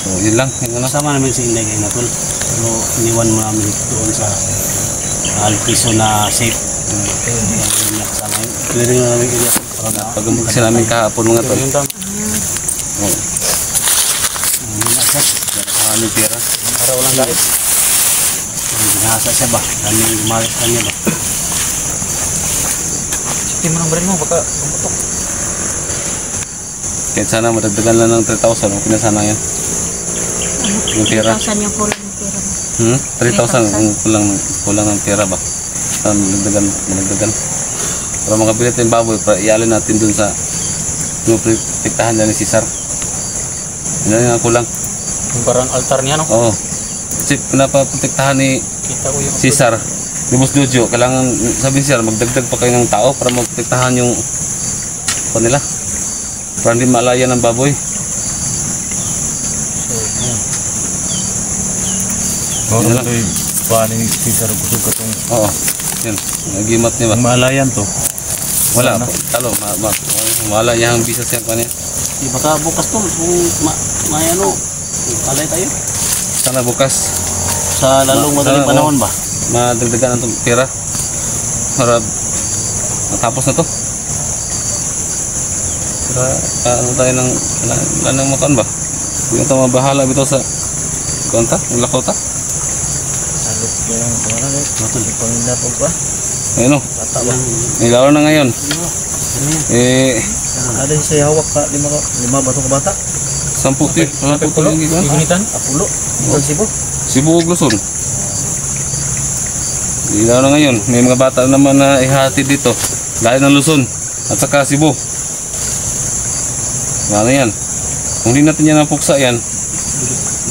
So yun lang. Kasama namin si Inday kayo na tol. Pero iniwan mo namin doon sa Alpiso na safe. Kasama yun. Clearing na namin area. Paggamot kasi namin kahapon mga tol. Yun tam. Nakuha namin pera. Para walang gait. Ginasa siya ba? Daming gumalit kanya ba? Hindi mo nang baril mo, baka pumutok. Kahit sana madagdagan lang ng 3,000. Okay na sana yan. Yung pera. 3,000 yung kulang ng pera. 3,000 kulang ng pera ba? Madagdagan. Para makabili natin baboy, para ialin natin dun sa pinupiktahan na ni Cesar. Yun lang ang kulang. Yung parang altar niya, no? Oo. Kasi pinapaprotektahan ni Kita ko yung Cesar, ni Boss Jojo, kailangan sabi ni Cesar, magdagdag pa kayo ng tao para maprotektahan yung nila. Para hindi malaya ng baboy. Bago ito yung paano yung Cesar busog ka itong Oo. Yan. Nagimat niya ba? malayan to. Wala. Talo. Wala yung bisas yan pa niya. Di baka bukas tol kung may kalay tayo. Sana bukas. Sa lalong madaling Sana, panahon ba? Madagdagan ng pera. Para matapos na to. Para tayo ng wala nang makan ba? Hindi ito mabahala bito sa konta, ng lakota. salot yung kumana rin. Yung panginapog ba? Ayun o. Lalo na ngayon. Ada yung saya hawak ka, 5 batong kabata. 10 tip. Wala po tuloy yung gigawin. Igunitan, Apulo. Itong Cebu. Cebu ug Luzon. Lalo na ngayon. May mga bata naman na ihati dito. Dahil ng Luzon. At saka Cebu. Ano yan? Kung hindi natin yan napuksa yan,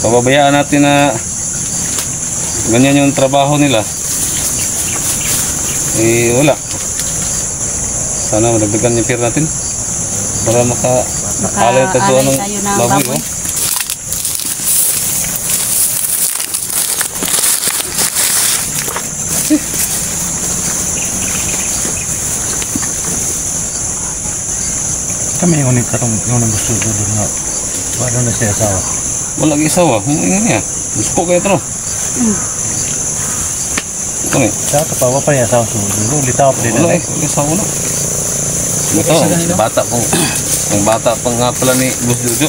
pababayaan natin na ganyan yung trabaho nila. Wala. Sana madagdagan yung pera natin para makaalay tayo ng baboy. Oh. Kami yung unik katong yung gusto doon nga. Paano na siya asawa? Wala kang isawa. Humingan niya. Gusto kayo ito no? Ito eh. Sa ito pa, wapa niya asawa sulo. Litaw pa din Wala na. eh. Wala isawa na. Ito, bata pong ang bata pang nga pala ni Boss Jojo.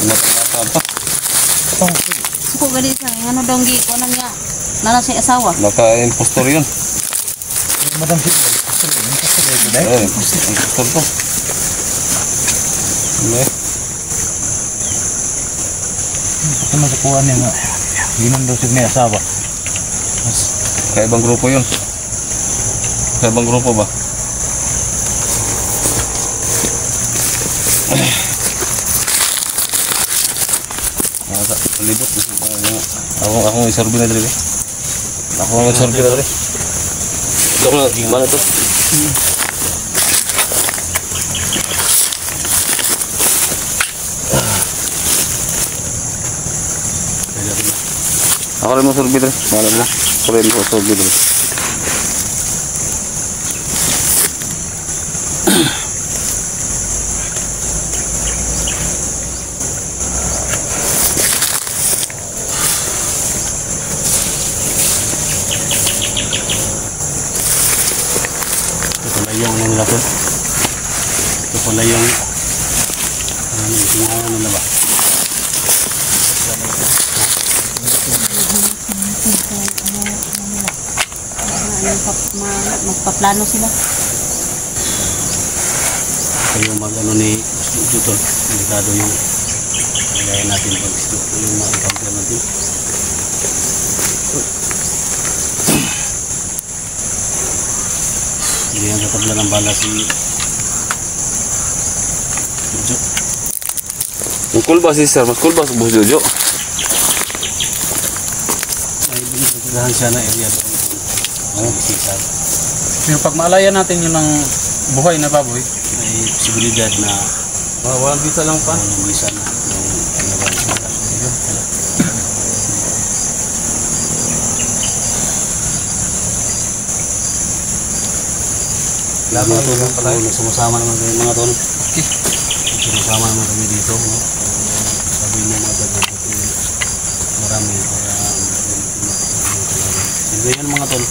Bata pa. Suko gani sa ano daw gi ko nang niya. Nana si asawa. Baka impostor yun. Madam Silva. Impostor to. Ito masakuha niya nga. Ginom daw siya niya asawa. Kaibang grupo yun. Kaibang grupo ba? Palibot. Ako isorbi na dali. Ako ang isorbi na dali. Ito ko na, mana to? Ako rin mo sorbi dali. Mana dali. Ako rin mo sorbi dali. yung ano nila tol. Ito pala yung ano nila ba? Magpaplano sila. Ito yung mag-ano ni Studio tol. Delikado yung kaya natin pag yung ma-encounter natin. Hindi yan katabla ng bala si Jojo. Ang cool ba si sir? Mas cool ba sa Boss Jojo? May binigyan siya na area doon. Ang sisal. Pero pag maalaya natin yun ng buhay na baboy, May posibilidad na Walang visa lang pa. walang bisa na yung panglaban sa mga tol, sumasama naman kami mga tol. Sumasama naman kami dito. No? Sabi mo mga tol, marami para siyempre yan mga tol.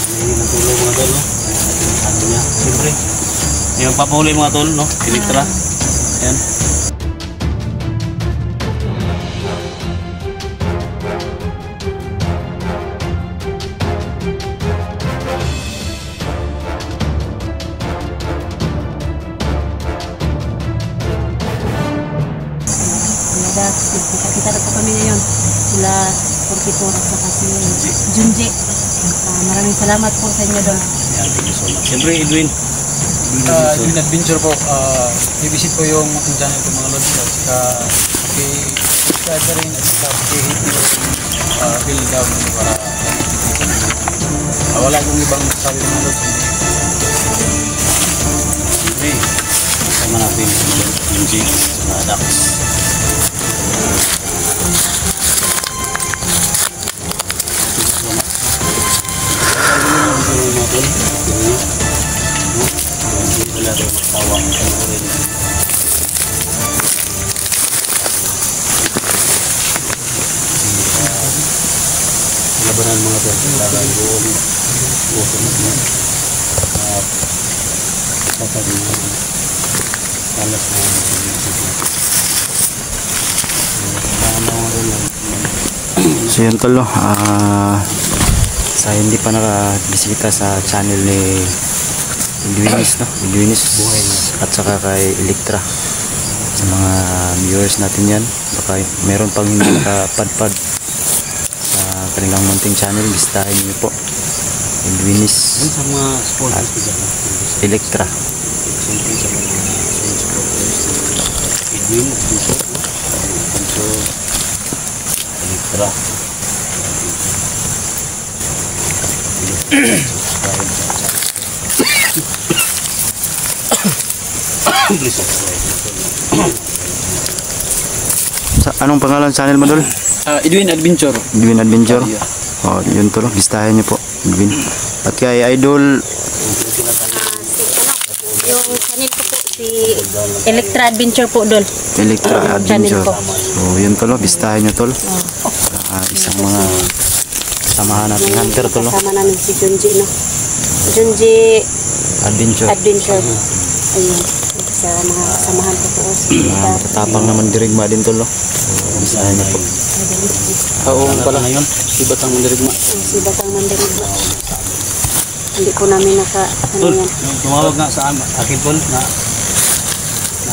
May natulong mga tol. No? Sabi niya, siyempre. Yung papahuli mga tol, no? Elektra. Yan. Kita po kami ngayon. Sila 44 at saka si Junji. Maraming salamat po sa inyo doon. Yan, thank you so much. Siyempre, Edwin. Edwin Adventure po, i-visit po yung aking channel ko mga lods at saka subscribe na rin at saka hit yung bell down para wala yung ibang sabi mga lods. Siyempre, kasama natin yung Jig sa Dax. Labanan mga tol, kailangan doon puso natin at kapag alas na So yun tol, no? Sa hindi pa nakabisita sa channel ni Edwinis, no? Edwinis at saka kay Elektra, sa mga viewers natin yan, baka meron pang hindi nakapadpad sa kanilang munting channel, bisitahin niyo po Edwinis sa mga sponsors ko dyan, Elektra. siyempre sa mga sponsors Edwin, sponsor Elektra. Please subscribe. Sa anong pangalan sa channel mo dol? Edwin Adventure. Edwin Adventure. Oh, yun to, bisitahin niyo po Edwin. At kay Idol Yung channel ko po si Elektra Adventure po doon. Elektra Channel Adventure. ko. So yun to, bisitahin niyo tol. Isang mga samahan natin hunter tol, no? Kasama namin si Junji, no? Junji Adventure. Adventure. Ayun. Sa mga kasamahan ko po. Tatapang naman dirigma din tol, no? So, bisitahin niyo po. Oo pala. Ngayon, Si Batang Mandirigma. Si Batang Mandirigma. Hindi po namin tol, yan. yung tumawag nga sa akin tol na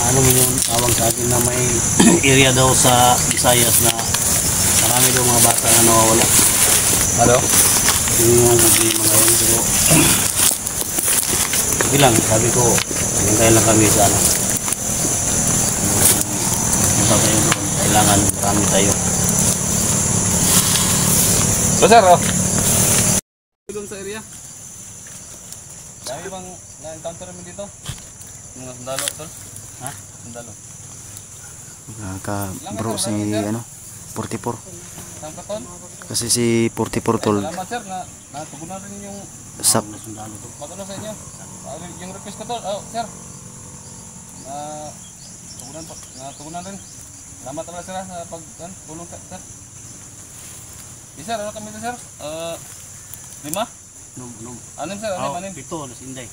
ano mo yung tawag sa akin na may area daw sa Visayas na marami daw mga bata na nawawala. Ano? Yung mga problema ngayon, pero sige lang, sabi ko hintayin lang kami sa ano. Punta tayo doon, kailangan marami tayo. So sir, oh. Doon sa area. Dami bang na-encounter mo dito? Mga sundalo, tol? Ha? Sundalo. Bro si ano 44. Saan ka, tol? Kasi si 44 tol Salamat sir, natugunan rin yung sa mag-ano sa inyo. Yung request ko, tol. Oh, sir. Natugunan rin. Salamat talaga sir sa tulong sir. Yes, sir, ano kami ito sir? 5? No. Anim sir, anim. Pito na si Inday.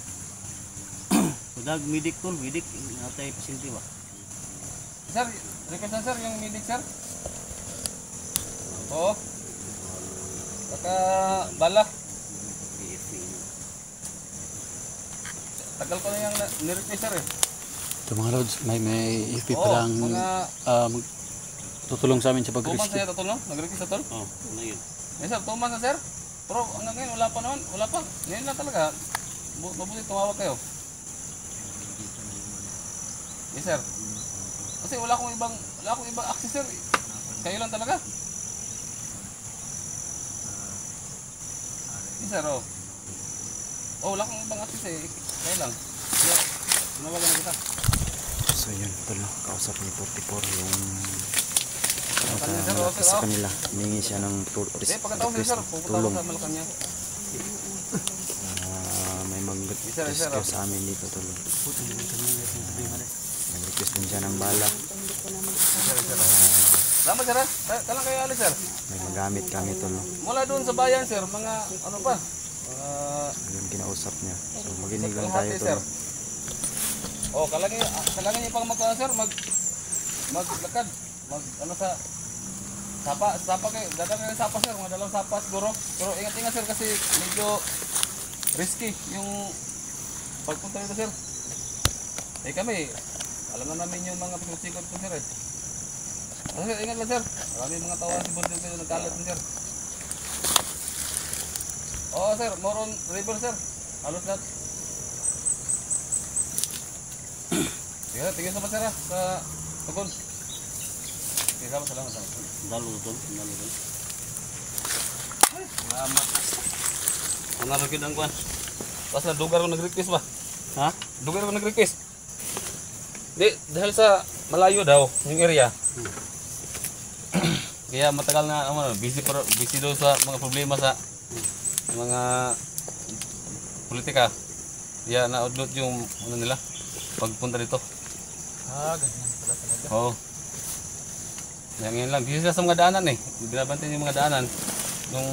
Kudag midik tol, midik natay pasyente ba? Sir, request na sir yung medic sir. Oo. Saka bala. Tagal ko na yung nirequest sir eh. Ito mga lods, may FP Oo, palang mga tutulong sa amin sa 2 months pag-rescue. na tutulong, nag-request na tol. Ano yun? Yes sir, 2 months na sir. Pero hanggang ngayon wala pa naman, wala pa. Ngayon lang talaga. Mabuti tumawag kayo. Yes sir. Kasi wala akong ibang access sir. Kayo lang talaga. Yes sir, oh. Oh, wala akong ibang access eh. Kayo lang. Kaya, tumawagan na kita. So yun, tol, no? Kausap ni 44 yung Malacanang, sir, malapit okay, sa oh. kanila. Humingi siya ng Eh, pagkatapos sir, request ng pupunta tulong. ako sa Malacanang. May Sir, mag-rescue sa amin dito, tol. Nag-request din siya ng bala. Salamat sir ha. Kailan kayo alis sir? May magamit kami, tol. No? Mula doon sa bayan sir, mga ano pa? Yun kinausap niya. So maginig lang Kalahati, tayo, sir. tol. Oh, kailangan niyo pang sir, maglakad. Ano sa sapa kayo. Dadala kayo ng sapa sir, mga dalawang sapa siguro. Pero ingat-ingat sir kasi medyo risky yung pagpunta dito sir. Eh kami, alam na namin yung mga pikot-sikot ko sir eh. Ano sir, ingat lang sir. Maraming mga tawanan si Bundin kayo nagkalat din sir. Oo sir, Moron River sir. Halos lahat. Tingin sa sir ha, sa Tugon. Okay, salamat. Dalo tol, dalo tol. Salamat. Ang nalagyan ang kwan. Tapos na dugar ko nag-request ba? Ha? Dugar ko nag-request. Di, dahil sa malayo daw, yung area. Kaya matagal na, busy daw sa mga problema sa mga politika. Kaya naudlot yung nila, pagpunta dito. Ganyan pala talaga. Oo. Ngayon lang, busy sila sa mga daanan eh. Binabantayan yung mga daanan. Yung,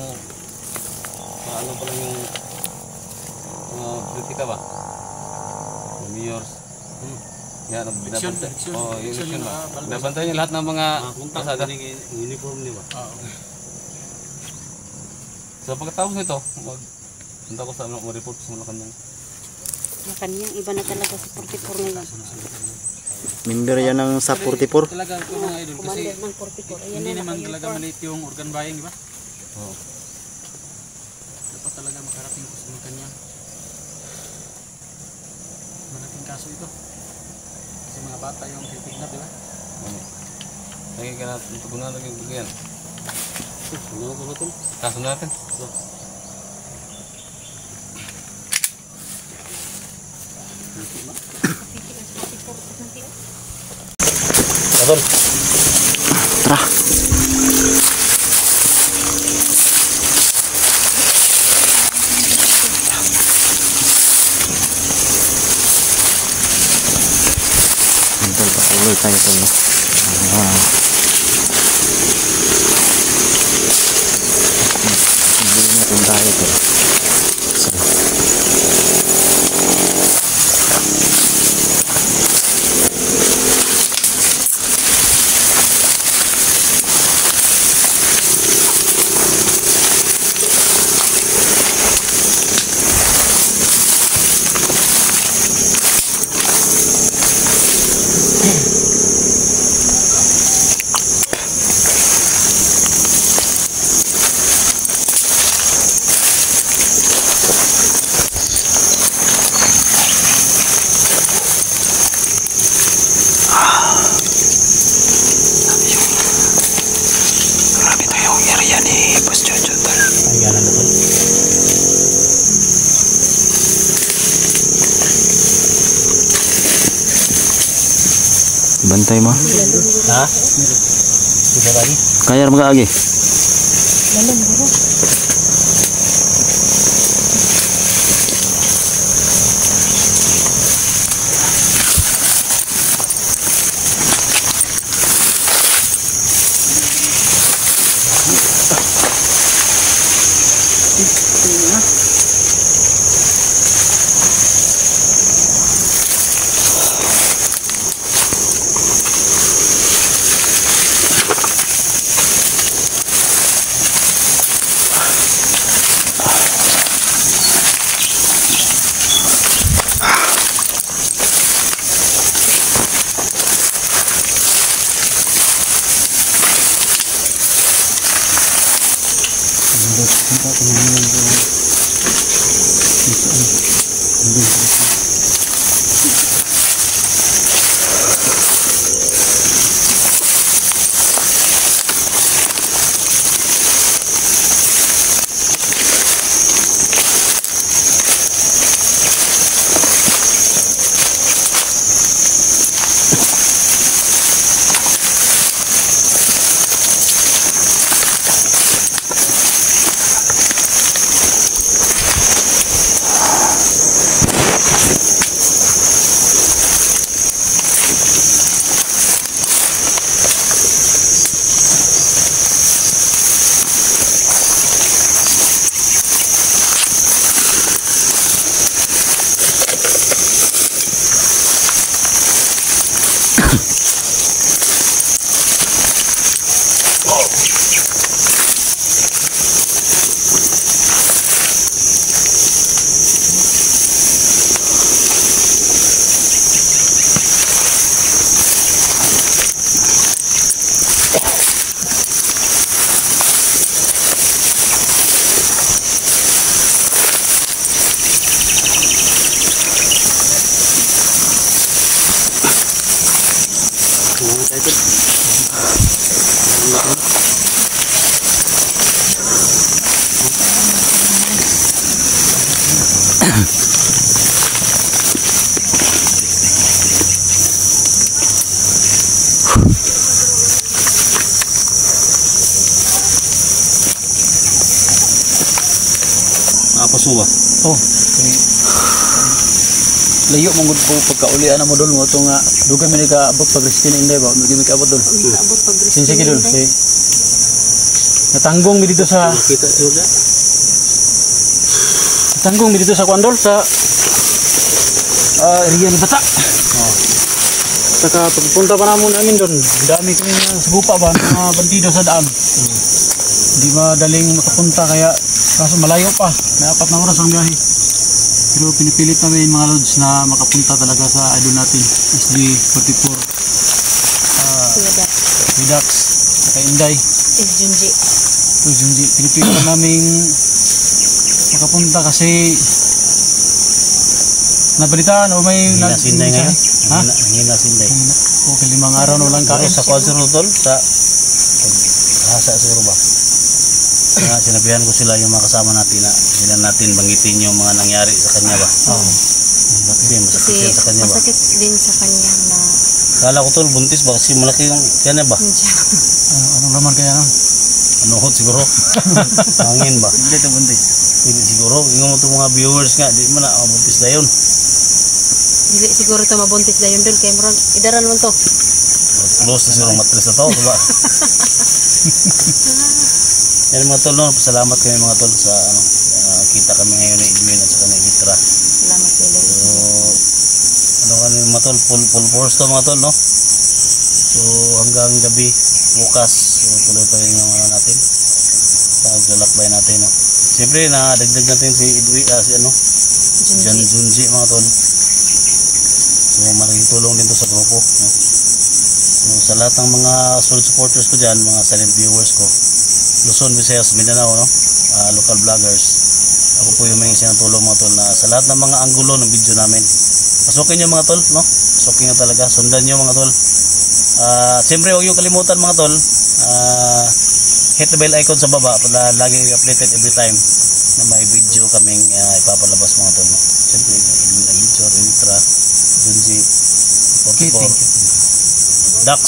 ano pala yung politika ba? Yung mayors. Yan, binabantayan. Oo, yung election ba? Binabantayan yung lahat ng mga Kuntak pasada. ni uniform ni ba? So pagkatapos nito, punta ko sa report sa Malacanang. Malacanang, iba na talaga sa 44 ngayon. Member yan ng sa 44. Talaga ito mga idol kasi Commander ng 44. Ayan hindi na, naman naka-uniform. talaga maliit yung organ buying, di ba? Oo. Dapat talaga makarating ko sa Malacanang. Malaking kaso ito. Kasi mga bata yung titignan, di ba? Lagi ka na, tugunan lagi yung bigyan. Ano tol tol? Kaso natin. Tol. Tara. Tol, patuloy tayo, tol. No? Hindi natin tayo, tol. Sige. Grabe ito yung area ni Boss Jojo, tol. Ay gana na tol. Bantay mo. Ha? Bisa lagi. Kaya mag-aagi. Nakapasuwa. Oh, layo mong gud ko pagkaulian na mo dol mo to nga dugang mi ka abot pag Christine Inday ba dugang mi ka abot dol. Abot pag Sige dol. Sige. Natanggong mi dito sa Kita juga. Natanggong mi dito sa Kwandol sa area ni Bata. Saka pagpunta pa namin doon, dami kami sugupa ba mga bandido sa daan. Hindi madaling makapunta kaya kaso malayo pa, may 4 na oras ang biyahe. Pero pinipilit namin mga lods na makapunta talaga sa idol natin, SD44, Vidax, saka Inday. is Junji. So Junji, pinipilit namin makapunta kasi nabalitaan o may Hina si Inday ngayon. Ha? Hina si Inday. Okay, 5 araw na walang kain. Sa Kwazulu tol, sa hasa siguro ba? Kaya sinabihan ko sila yung mga kasama natin na sila natin banggitin yung mga nangyari sa kanya ba? Oo. Kasi masakit Kasi yan sa kanya ba? masakit din sa kanya na Kala ko tol, buntis ba? Kasi malaki yung kanya ba? siya. Anong laman kaya nun? Anuhot siguro. Hangin ba? Hindi ito buntis. Hindi siguro. Yung mga mga viewers nga, di mo na buntis na yun. Dili siguro ito mabuntis na yun doon kay Murag. Idaran mo to. Close na siguro matris na to, diba? Yan mga tol, no? Salamat kami mga tol sa ano, kita kami ngayon ni Edwin at saka ni Mitra. Salamat kay Lord. So, ano kami mga tol, full force to mga tol, no? So, hanggang gabi, bukas, so, tuloy pa rin yung ano natin. Paglalakbay natin, no? Siyempre, nadagdag natin si Edwin, si ano, Jan Junji mga tol. So, malaking tulong din to sa grupo, no? So, sa lahat ng mga solid supporters ko dyan, mga silent viewers ko, Luzon, Visayas, Mindanao, no? Local vloggers, ako po yung may isang tulong mga tol na sa lahat ng mga anggulo ng video namin, pasukin nyo mga tol, no? Pasukin nyo talaga, sundan nyo mga tol. Siyempre huwag yung kalimutan mga tol, hit the bell icon sa baba para lagi updated every time na may video kaming ipapalabas mga tol, no? Siyempre video, Mitra, Junji, Portipor, Dax,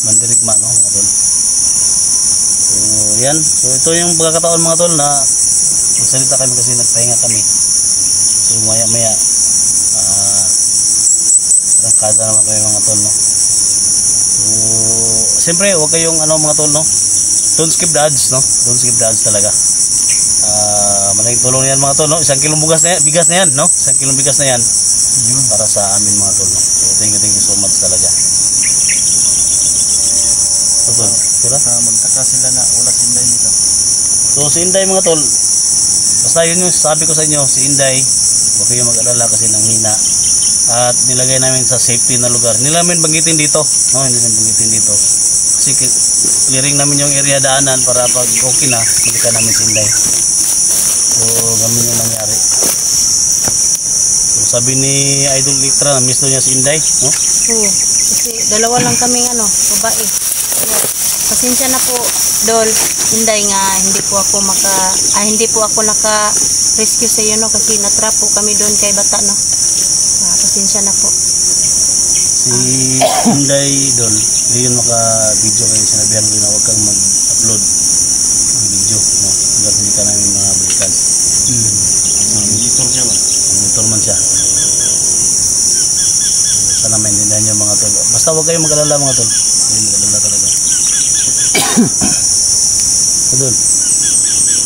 Mandirigma, no mga tol. So yan, so ito yung pagkakataon mga tol na magsalita kami kasi nagpahinga kami. So maya maya rangkada naman kami mga tol, no? So siyempre huwag kayong ano mga tol, no? Don't skip the ads, no? Don't skip the ads talaga. Malaking tulong yan mga tol, no? 1 kilong bigas na yan, no? 1 kilong bigas na yan para sa amin mga tol, no? So thank you so much talaga. Tol, tira? Magtaka sila na wala si Inday dito. So si Inday mga tol, basta yun yung sabi ko sa inyo, si Inday, huwag kayong mag-alala kasi nanghina. At nilagay namin sa safety na lugar. Hindi namin banggitin dito, no? Hindi namin banggitin dito. Kasi clearing namin yung area daanan para pag okay na, balikan namin si Inday. So ganun yung nangyari. sabi ni Idol Litra na miss daw niya si Inday, no? Oo. Kasi dalawa lang kaming babae. Kaya, pasensya na po, Dol, Inday nga hindi po ako naka-rescue sa iyo, no, kasi natrap po kami doon kay bata, no. Pasensya na po. Si Inday Dol, ngayon maka-video kayo, sinabihan ko na huwag kang mag-upload ng video, no? Hanggang hindi ka namin mga balikan. Monitor siya ba? Monitor man siya. Sana maintindihan niyo mga tol. Basta huwag kayong mag-alala mga tol. Huwag kayong mag-alala talaga. Dol.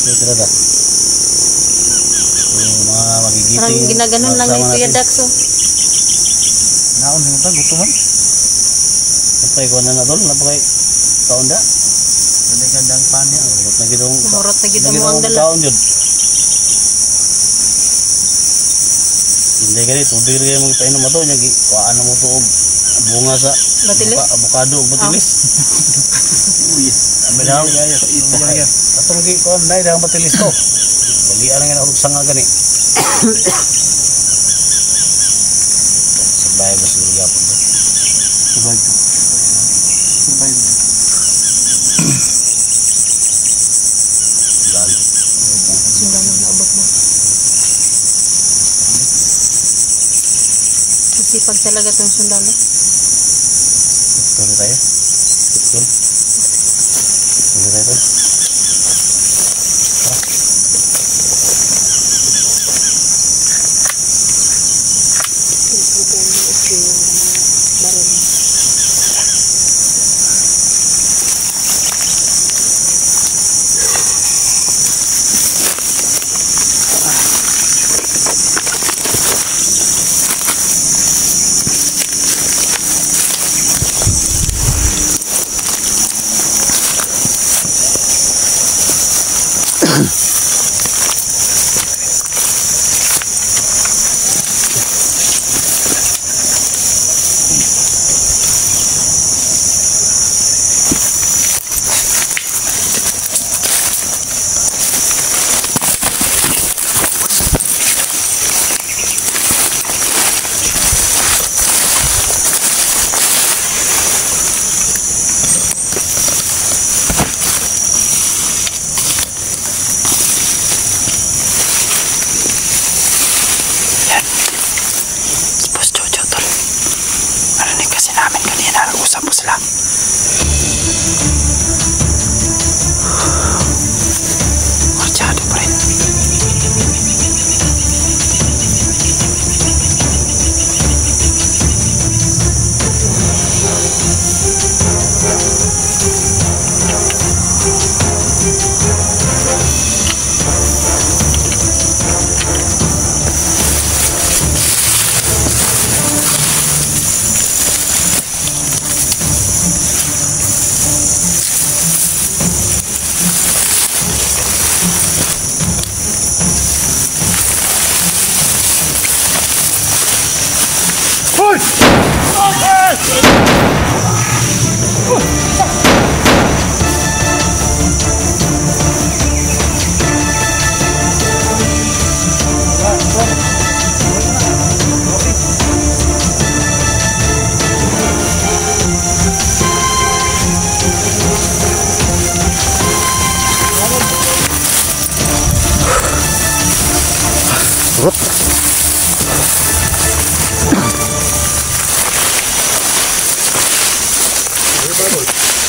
Ito talaga. So, mga magigiting. Parang ginaganon lang ni Kuya Dax, oh. Naon mo ta gusto man. Kapay ko na tol, napakay kaunda. Dali gandang pani ang rot na gidong. Murot na gid mo ang dala. Kaon jud. Hindi gani tubig rin mo ipainom ato nya gi kuan mo to og bunga sa Batilis? Avocado ug batilis. Uy, amelaw gaya. Atong gi kuan dai dang batilis to. Balian nga og sanga gani. Sabay ba siguro gyapon to. Sabay to. Sabay. Lalo. Sundan na ubot mo. Sipag talaga tong sundalo. Tuloy tayo. Tuloy. Tuloy tayo.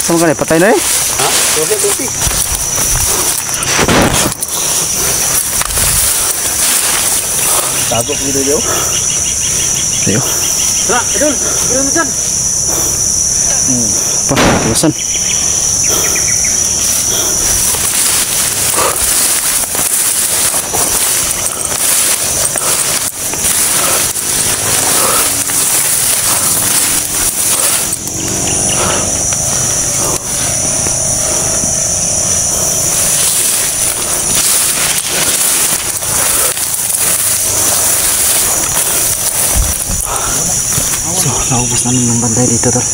Sama ka na, patay na eh. Ha? Tupi. Tago gitu jauh. Ayo. Nah, Idul, Idul Misan. Pa, tulisan. So, naubos namin yung bantay dito, tol.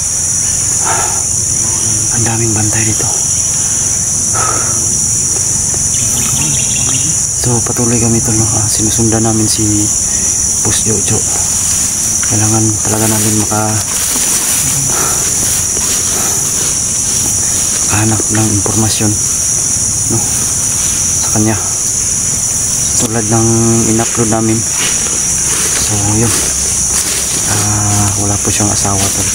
Ang daming bantay dito. So, patuloy kami, tol. Sinusundan namin si Boss Jojo. Kailangan talaga namin makahanap ng impormasyon, no, sa kanya tulad ng in-upload namin. So yun, wala po siyang asawa tol.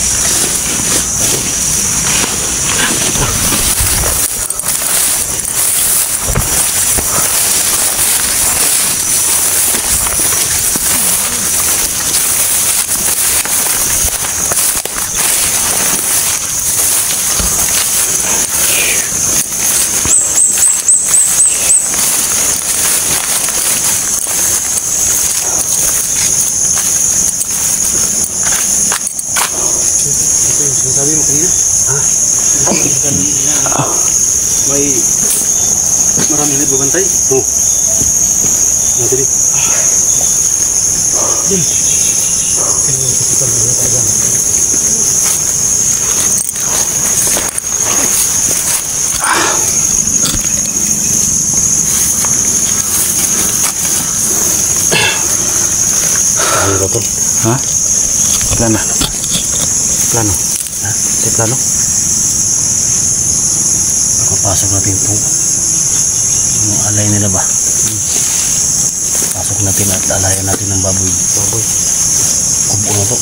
Sabi mo kanina? May marami nagbabantay? Oo. Madali. Ano ba ito? Ha? Plano. Plano. Ha? Si plano? Papasok natin itong alay nila ba? Pasok natin at alayan natin ng baboy. Kubo na ito.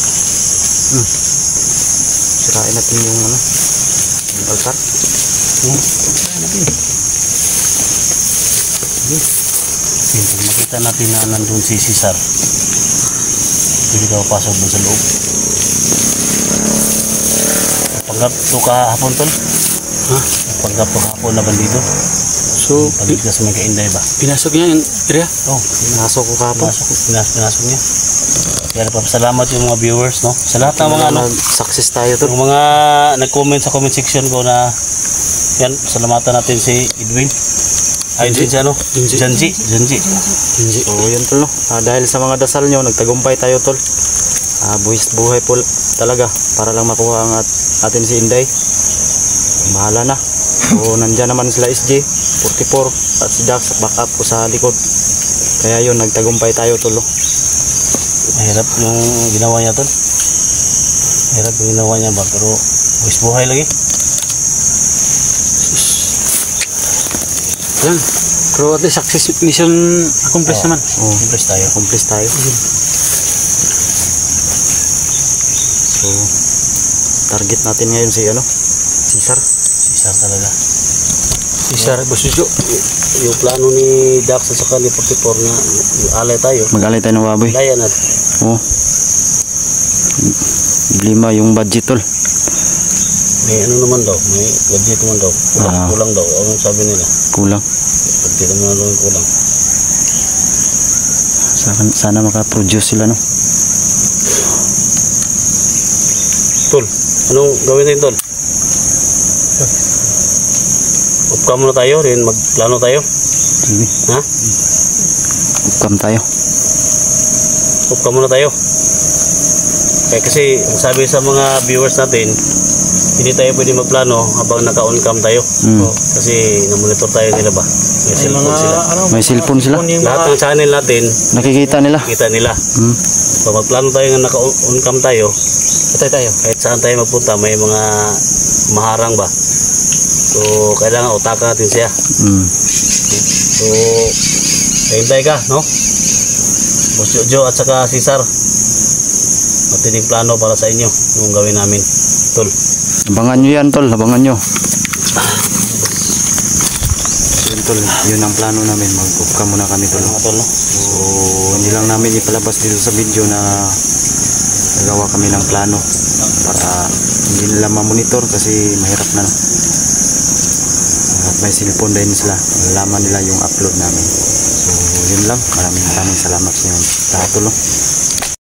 Sirain natin yung yung altar. Sirain natin. Pag makita natin na nandun si Cesar, hindi ka papasok dun sa loob. Panggap ito kahapon tol? Ha? Panggap ito kahapon na bandido. So, Pagigkas may kainday ba? pinasok niya yung area? Oh, Pinasok ko kahapon. pinasok niya. Kaya nagpapasalamat yung mga viewers, no? Sa lahat ng mga Success tayo tol. yung mga nag-comment sa comment section ko na yan, salamatan natin si Edwin. Ay, Edwin si ano? Janji. Oo, yun tol, no? Dahil sa mga dasal nyo, nagtagumpay tayo tol. Buhis buhay po talaga para lang makuha ang atin si Inday. Bahala na. So nandyan naman sila SJ 44 at si Dax back up ko sa likod. Kaya yun, nagtagumpay tayo tol, no? Mahirap yung ginawa niya tol. Mahirap yung ginawa niya ba? Pero buhis buhay lagi. Yan. Pero at least success mission accomplished naman. Oh, Impress tayo. accomplish tayo. So target natin ngayon si Cesar. Cesar talaga. Cesar Bosujo. Yung plano ni Dax at saka ni 44 na alay tayo. Mag-alay tayo ng baboy. Laya natin. Oh. Lima yung budget tol. May ano naman daw. May budget naman daw. Kulang daw. Anong sabi nila? Kulang. Budget naman daw yung kulang. Sana maka-produce sila, no? Tol, anong gawin natin tol? Upka muna tayo, rin magplano tayo. Sige. Ha? Upcam tayo. Upka muna tayo. Kaya kasi ang sabi sa mga viewers natin, hindi tayo pwede magplano habang naka-on-cam tayo. Kasi na-monitor tayo nila ba? May cellphone sila. May cellphone sila. Lahat ng channel natin, Nakikita nila. kita nila. Pag magplano tayo nga naka-on-cam tayo, kahit saan tayo magpunta, may mga maharang ba? So, kailangan utakan natin siya. So, hintay ka, no? Boss Jojo at saka Cesar. Matinig plano para sa inyo yung gawin namin. Tol. Abangan nyo yan tol, abangan nyo. Yun tol, yun ang plano namin. Mag-upcam muna kami tol. Tol, no? So, hindi lang namin ipalabas dito sa video na nagawa kami ng plano para hindi nila ma-monitor kasi mahirap na. At may cellphone din sila, malaman nila yung upload namin. So, yun lang. Maraming salamat sa inyo lahat tol, no?